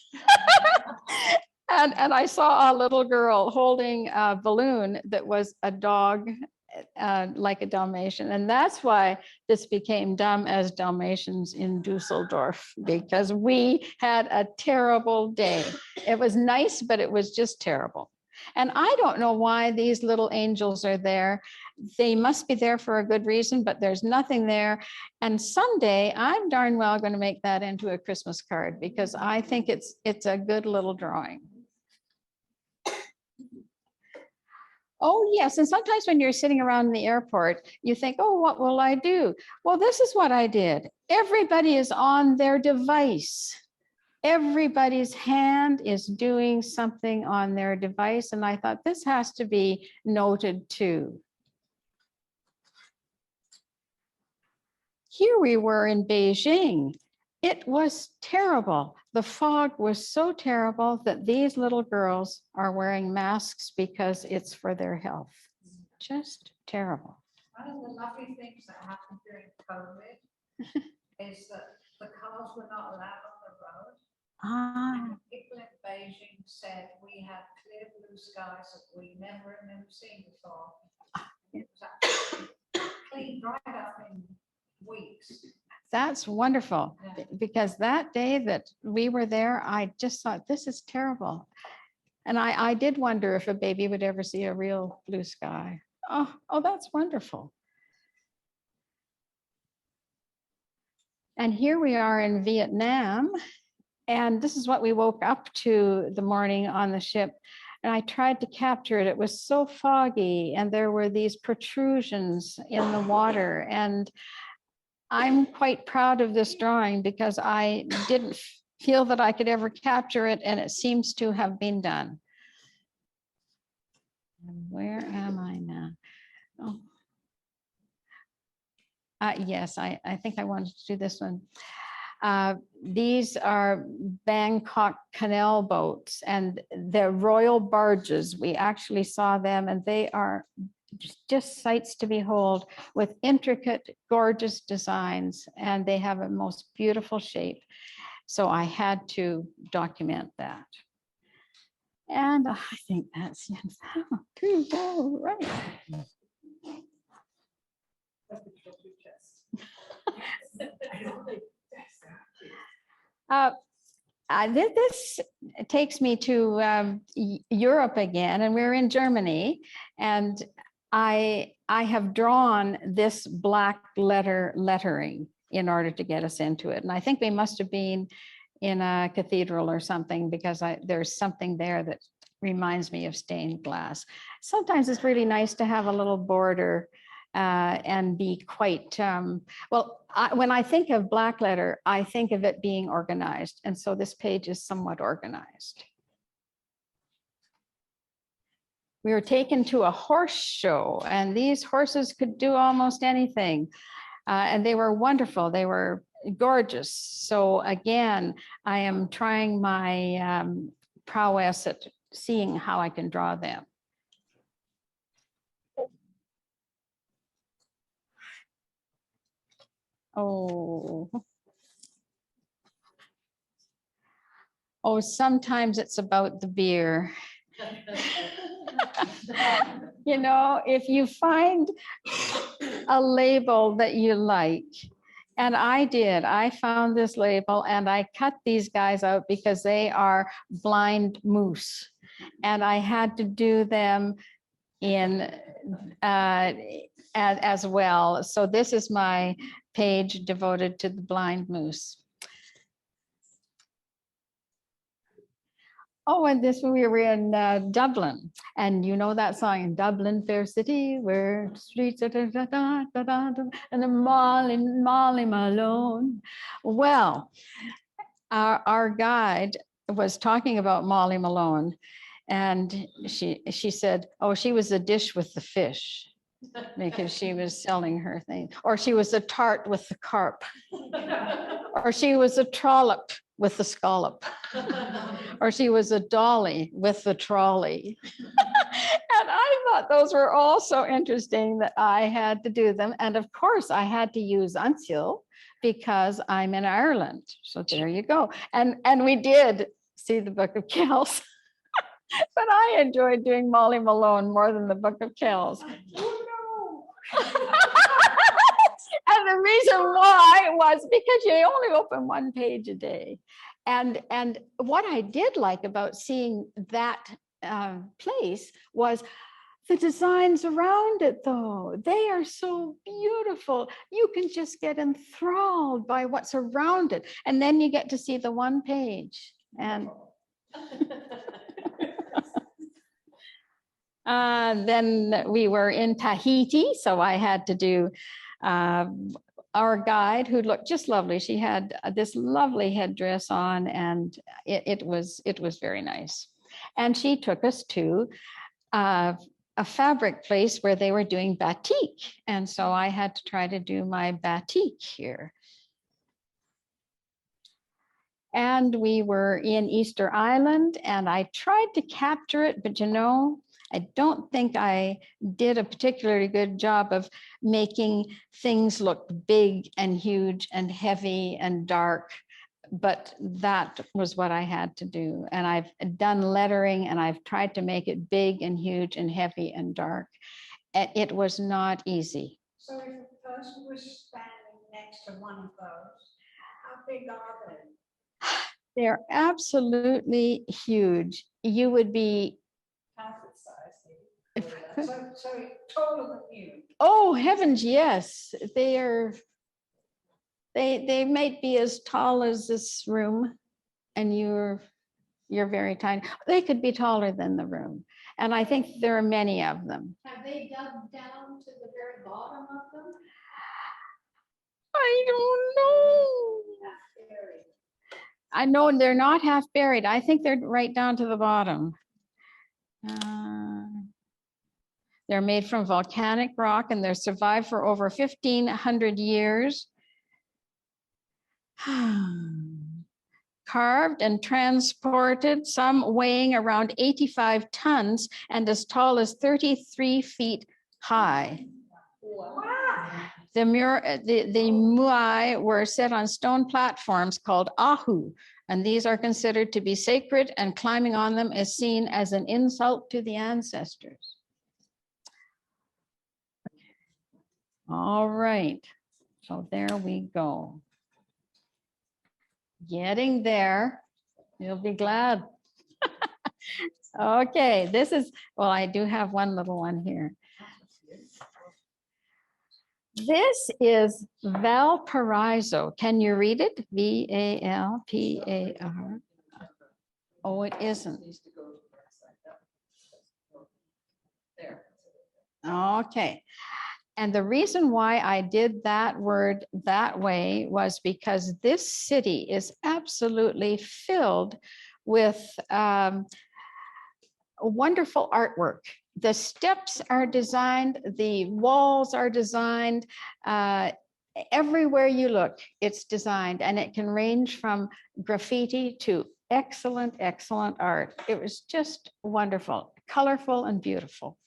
And I saw a little girl holding a balloon that was a dog, like a Dalmatian. And that's why this became Dumb as Dalmatians in Dusseldorf, because we had a terrible day. It was nice, but it was just terrible. And I don't know why these little angels are there. They must be there for a good reason, but there's nothing there. And someday I'm darn well going to make that into a Christmas card, because I think it's a good little drawing. Oh, yes. And sometimes when you're sitting around in the airport, you think, oh, what will I do? Well, this is what I did. Everybody is on their device. Everybody's hand is doing something on their device. And I thought this has to be noted too. Here we were in Beijing. It was terrible. The fog was so terrible that these little girls are wearing masks because it's for their health. Just terrible. One of the lovely things that happened during COVID is that the cars were not allowed on the road. And the people in Beijing said we had clear blue skies that we never seen before. It was actually cleaned right up in weeks. That's wonderful, because that day that we were there, I just thought, this is terrible. And I did wonder if a baby would ever see a real blue sky. Oh, that's wonderful. And here we are in Vietnam. And this is what we woke up to the morning on the ship. And I tried to capture it. It was so foggy, and there were these protrusions in the water. And I'm quite proud of this drawing because I didn't feel that I could ever capture it, and it seems to have been done. Where am I now? Oh. Yes, I think I wanted to do this one. These are Bangkok canal boats, and they're royal barges. We actually saw them, and they are just sights to behold, with intricate, gorgeous designs, and they have a most beautiful shape. So I had to document that. And I think that's all right. This takes me to Europe again, and we're in Germany, and I have drawn this black lettering in order to get us into it. And I think we must have been in a cathedral or something, because there's something there that reminds me of stained glass. Sometimes it's really nice to have a little border and be quite, when I think of black letter, I think of it being organized. And so this page is somewhat organized. We were taken to a horse show, and these horses could do almost anything. And they were wonderful. They were gorgeous. So again, I am trying my prowess at seeing how I can draw them. Oh, sometimes it's about the beer. You know, if you find a label that you like, and I found this label and I cut these guys out because they are blind moose, and I had to do them in as well. So this is my page devoted to the blind moose. Oh, and we were in Dublin, and you know that song, in Dublin, fair city, where streets are da, da, da, da, da, da, and the Molly Malone. Well, our guide was talking about Molly Malone, and she said, oh, she was a dish with the fish, because she was selling her thing, or she was a tart with the carp, or she was a trollop with the scallop, or she was a dolly with the trolley. And I thought those were all so interesting that I had to do them. And of course, I had to use uncial because I'm in Ireland. So there you go. And we did see the Book of Kells. But I enjoyed doing Molly Malone more than the Book of Kells. And the reason why was because you only open one page a day. And what I did like about seeing that place was the designs around it, though. They are so beautiful. You can just get enthralled by what's around it. And then you get to see the one page. And then we were in Tahiti, so I had to do our guide, who looked just lovely. She had this lovely headdress on, and it was very nice. And she took us to a fabric place where they were doing batik, and so I had to try to do my batik here. And we were in Easter Island, and I tried to capture it, but you know, I don't think I did a particularly good job of making things look big and huge and heavy and dark, but that was what I had to do. And I've done lettering, and I've tried to make it big and huge and heavy and dark. And it was not easy. So if a person was standing next to one of those, how big are they? They're absolutely huge. You would be Half its size, maybe. So taller than you. Oh, heavens, yes. They might be as tall as this room, and you're very tiny. They could be taller than the room. And I think there are many of them. Have they dug down to the very bottom of them? I don't know. I know they're not half buried. I think they're right down to the bottom. They're made from volcanic rock, and they're survived for over 1,500 years. Carved and transported, some weighing around 85 tons and as tall as 33 feet high. Wow. The muai were set on stone platforms called ahu, and these are considered to be sacred, and climbing on them is seen as an insult to the ancestors. All right, so there we go. Getting there, you'll be glad. Okay, this is, well, I do have one little one here. This is Valparaiso. Can you read it? V-A-L-P-A-R. Oh, it isn't. Okay. And the reason why I did that word that way was because this city is absolutely filled with wonderful artwork. The steps are designed, the walls are designed, everywhere you look, it's designed, and it can range from graffiti to excellent, excellent art. It was just wonderful, colorful and beautiful.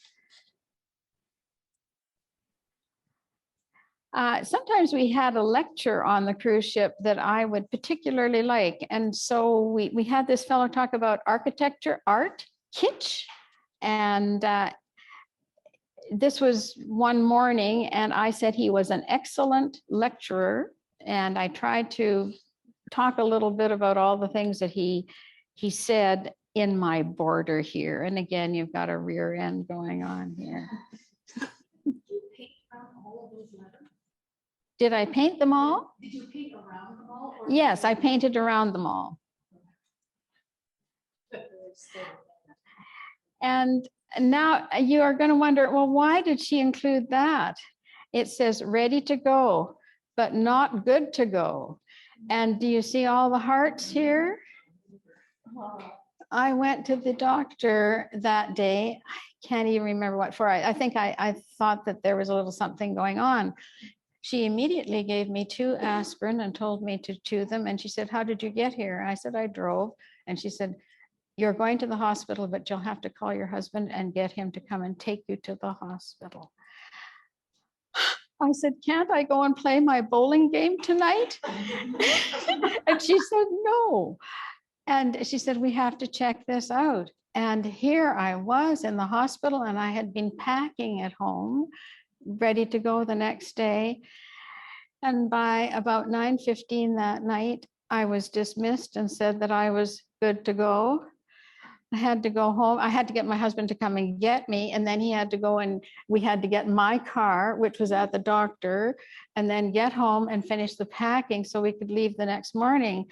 Sometimes we had a lecture on the cruise ship that I would particularly like. And so we had this fellow talk about architecture, art, kitsch. And this was one morning, and I said he was an excellent lecturer. And I tried to talk a little bit about all the things that he said in my border here. And again, you've got a rear end going on here. Did I paint them all? Did you paint around them all? Yes, I painted around them all. And now you are going to wonder, well, why did she include that? It says ready to go, but not good to go. And do you see all the hearts here? I went to the doctor that day. I can't even remember what for. I think I thought that there was a little something going on. she immediately gave me 2 aspirin and told me to chew them. And she said, how did you get here? I said, I drove. And she said, you're going to the hospital, but you'll have to call your husband and get him to come and take you to the hospital. I said, can't I go and play my bowling game tonight? And she said, no. And she said, we have to check this out. And here I was in the hospital, and I had been packing at home, ready to go the next day. And by about 9:15 that night, I was dismissed and said that I was good to go. I had to go home. I had to get my husband to come and get me. And then he had to go, and we had to get my car, which was at the doctor, and then get home and finish the packing so we could leave the next morning.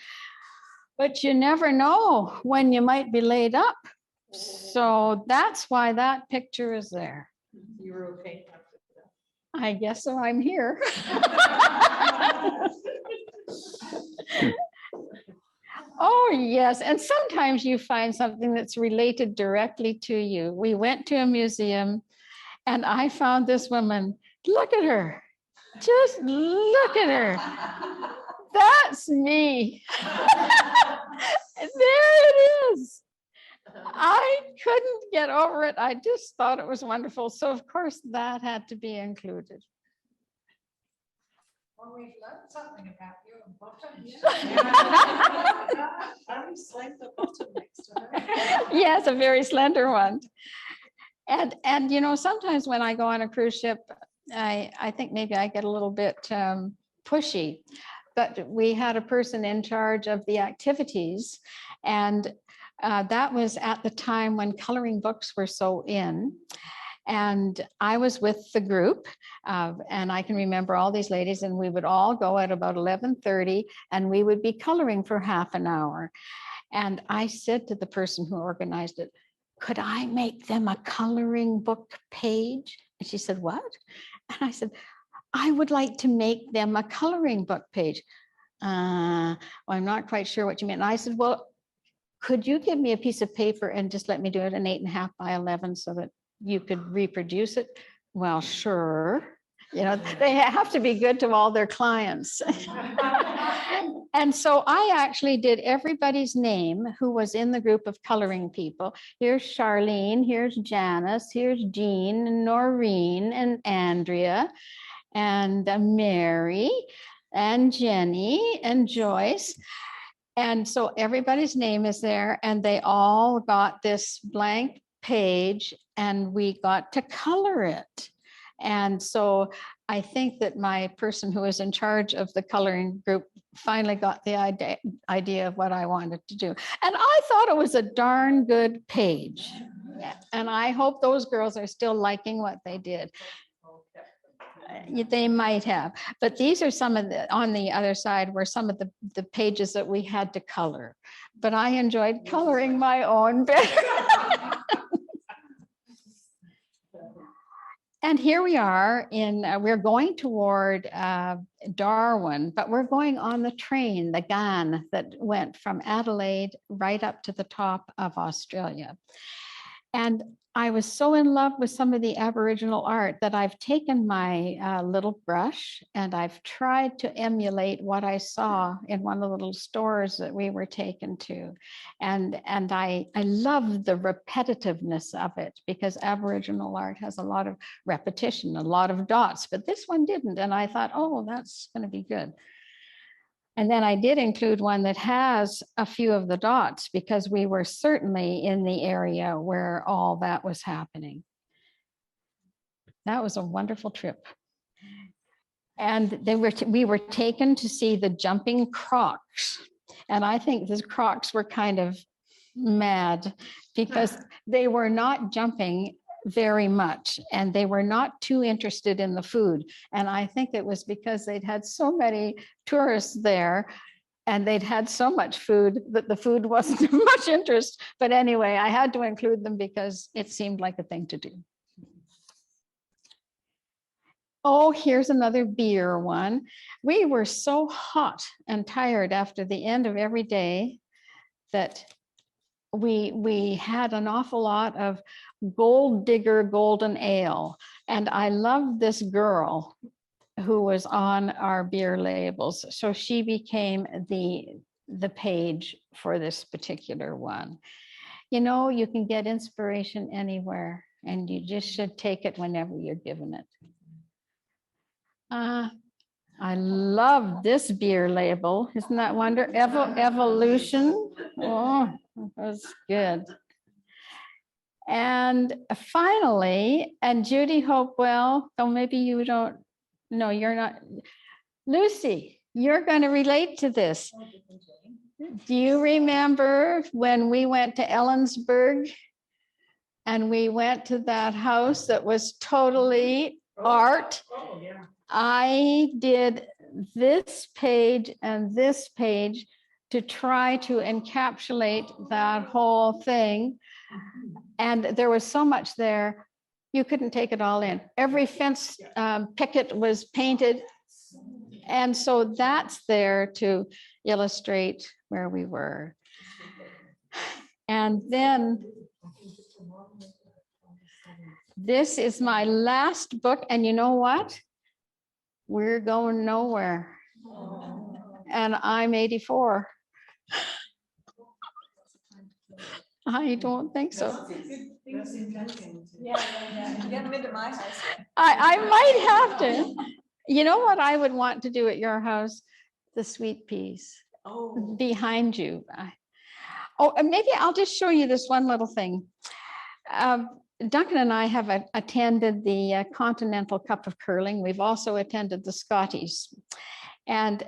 But you never know when you might be laid up. So that's why that picture is there. You were okay after that. I guess so. I'm here. Oh, yes. And sometimes you find something that's related directly to you. We went to a museum and I found this woman. Look at her. Just look at her. That's me. There it is. I couldn't get over it. I just thought it was wonderful. So of course that had to be included. Well, we've learned something about you and bottoms. Very slender bottom next to her. Yes, a very slender one. And you know, sometimes when I go on a cruise ship, I think maybe I get a little bit pushy. But we had a person in charge of the activities, and that was at the time when coloring books were so in. And I was with the group, and I can remember all these ladies, and we would all go at about 11:30, and we would be coloring for half an hour. And I said to the person who organized it, could I make them a coloring book page? And she said, what? And I said, I would like to make them a coloring book page. Well, I'm not quite sure what you mean. And I said, well, could you give me a piece of paper and just let me do it in 8.5 by 11 so that you could reproduce it? Well, sure. You know, they have to be good to all their clients. And so I actually did everybody's name who was in the group of coloring people. Here's Charlene, here's Janice, here's Jean, and Noreen, and Andrea, and Mary, and Jenny, and Joyce. And so everybody's name is there, and they all got this blank page, and we got to color it. And so I think that my person who was in charge of the coloring group finally got the idea of what I wanted to do. And I thought it was a darn good page. And I hope those girls are still liking what they did. They might have, but these are some of the, on the other side were some of the pages that we had to color. But I enjoyed coloring my own better. And here we are in, we're going toward Darwin, but we're going on the train, the GAN, that went from Adelaide right up to the top of Australia. And I was so in love with some of the Aboriginal art that I've taken my little brush and I've tried to emulate what I saw in one of the little stores that we were taken to. And I love the repetitiveness of it, because Aboriginal art has a lot of repetition, a lot of dots, but this one didn't. And I thought, oh, that's going to be good. And then I did include one that has a few of the dots, because we were certainly in the area where all that was happening. That was a wonderful trip. And we were taken to see the jumping crocs. And I think the crocs were kind of mad, because they were not jumping very much, and they were not too interested in the food. And I think it was because they'd had so many tourists there, and they'd had so much food that the food wasn't of much interest. But anyway, I had to include them because it seemed like a thing to do. Oh, here's another beer one. We were so hot and tired after the end of every day that we had an awful lot of Gold Digger Golden Ale. And I loved this girl who was on our beer labels. So she became the page for this particular one. You know, you can get inspiration anywhere, and you just should take it whenever you're given it. I love this beer label. Isn't that wonder? Evolution. Oh, that was good. And finally, and Judy Hopewell, oh, maybe you don't, no, you're not. Lucy, you're going to relate to this. Do you remember when we went to Ellensburg and we went to that house that was totally art? Oh, yeah. I did this page and this page to try to encapsulate that whole thing. And there was so much there, you couldn't take it all in. Every fence picket was painted. And so that's there to illustrate where we were. And then this is my last book. And you know what? We're going nowhere. And I'm 84. I don't think so. Yeah. Get them into my house. I might have to. You know what I would want to do at your house? The sweet peas Oh. behind you. Oh, and maybe I'll just show you this one little thing. Duncan and I have attended the Continental Cup of Curling. We've also attended the Scotties. And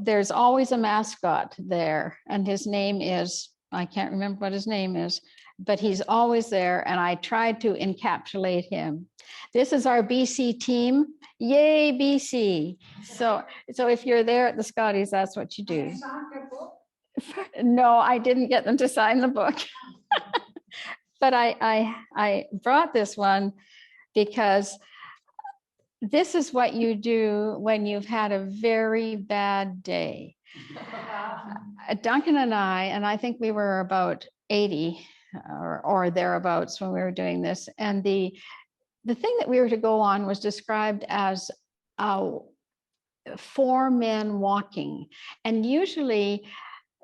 there's always a mascot there. And his name is, I can't remember what his name is, but he's always there. And I tried to encapsulate him. This is our BC team. Yay, BC. So if you're there at the Scotties, that's what you do. No, I didn't get them to sign the book. But I brought this one because this is what you do when you've had a very bad day. Duncan and I think we were about 80 or thereabouts when we were doing this. And the thing that we were to go on was described as 4 men walking. And usually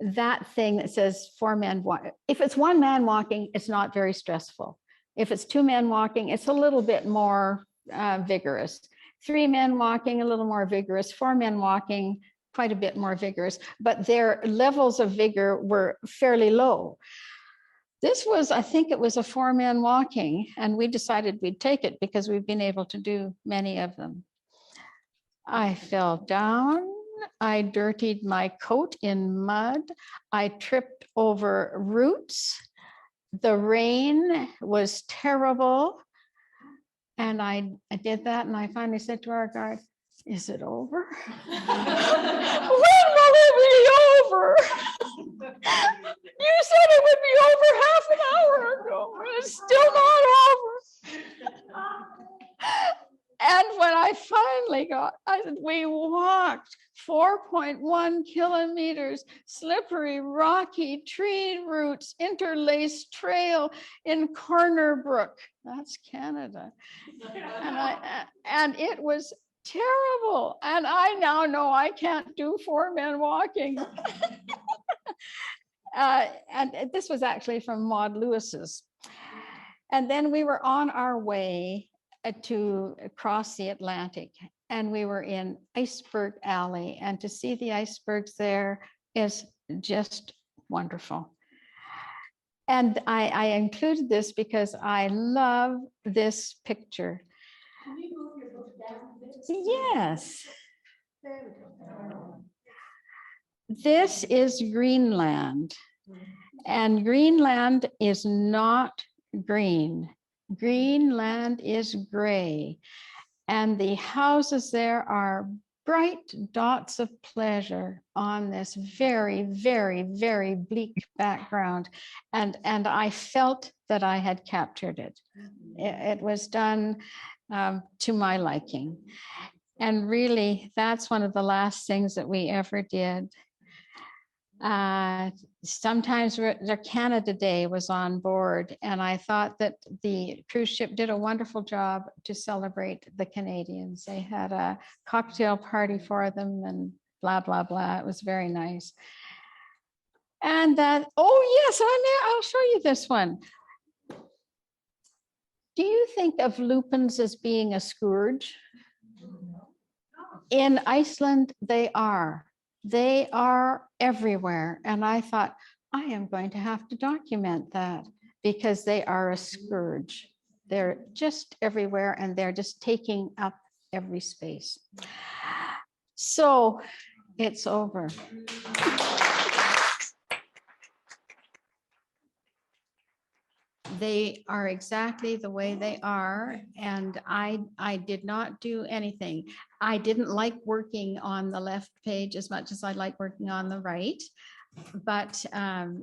that thing that says 4 men walk, if it's 1 man walking, it's not very stressful. If it's 2 men walking, it's a little bit more vigorous. 3 men walking, a little more vigorous. 4 men walking, quite a bit more vigorous, but their levels of vigor were fairly low. This was, I think it was a 4 man walking, and we decided we'd take it because we've been able to do many of them. I fell down. I dirtied my coat in mud. I tripped over roots. The rain was terrible. And I did that, and I finally said to our guard, "Is it over?" "When will it be over?" "You said it would be over half an hour ago. It's still not over." And when I finally we walked 4.1 kilometers, slippery, rocky tree roots, interlaced trail in Corner Brook. That's Canada. And it was terrible. And I now know I can't do 4 men walking. And this was actually from Maud Lewis's. And then we were on our way to cross the Atlantic, and we were in Iceberg Alley, and to see the icebergs there is just wonderful. And I included this because I love this picture. Can you move your book down a bit? Yes. There we go. This is Greenland, and Greenland is not green. Greenland is gray, and the houses there are bright dots of pleasure on this very, very, very bleak background. And I felt that I had captured it. It was done to my liking. And really, that's one of the last things that we ever did. Sometimes their Canada Day was on board, and I thought that the cruise ship did a wonderful job to celebrate the Canadians. They had a cocktail party for them and blah, blah, blah. It was very nice. And oh yes, I'll show you this one. Do you think of lupins as being a scourge? In Iceland, they are. They are everywhere. And I thought, I am going to have to document that because they are a scourge. They're just everywhere and they're just taking up every space. So it's over. They are exactly the way they are. And I did not do anything. I didn't like working on the left page as much as I like working on the right. But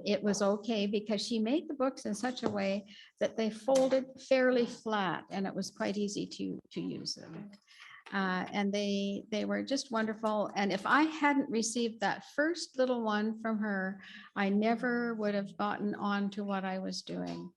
it was okay because she made the books in such a way that they folded fairly flat and it was quite easy to use them. And they were just wonderful. And if I hadn't received that first little one from her, I never would have gotten on to what I was doing.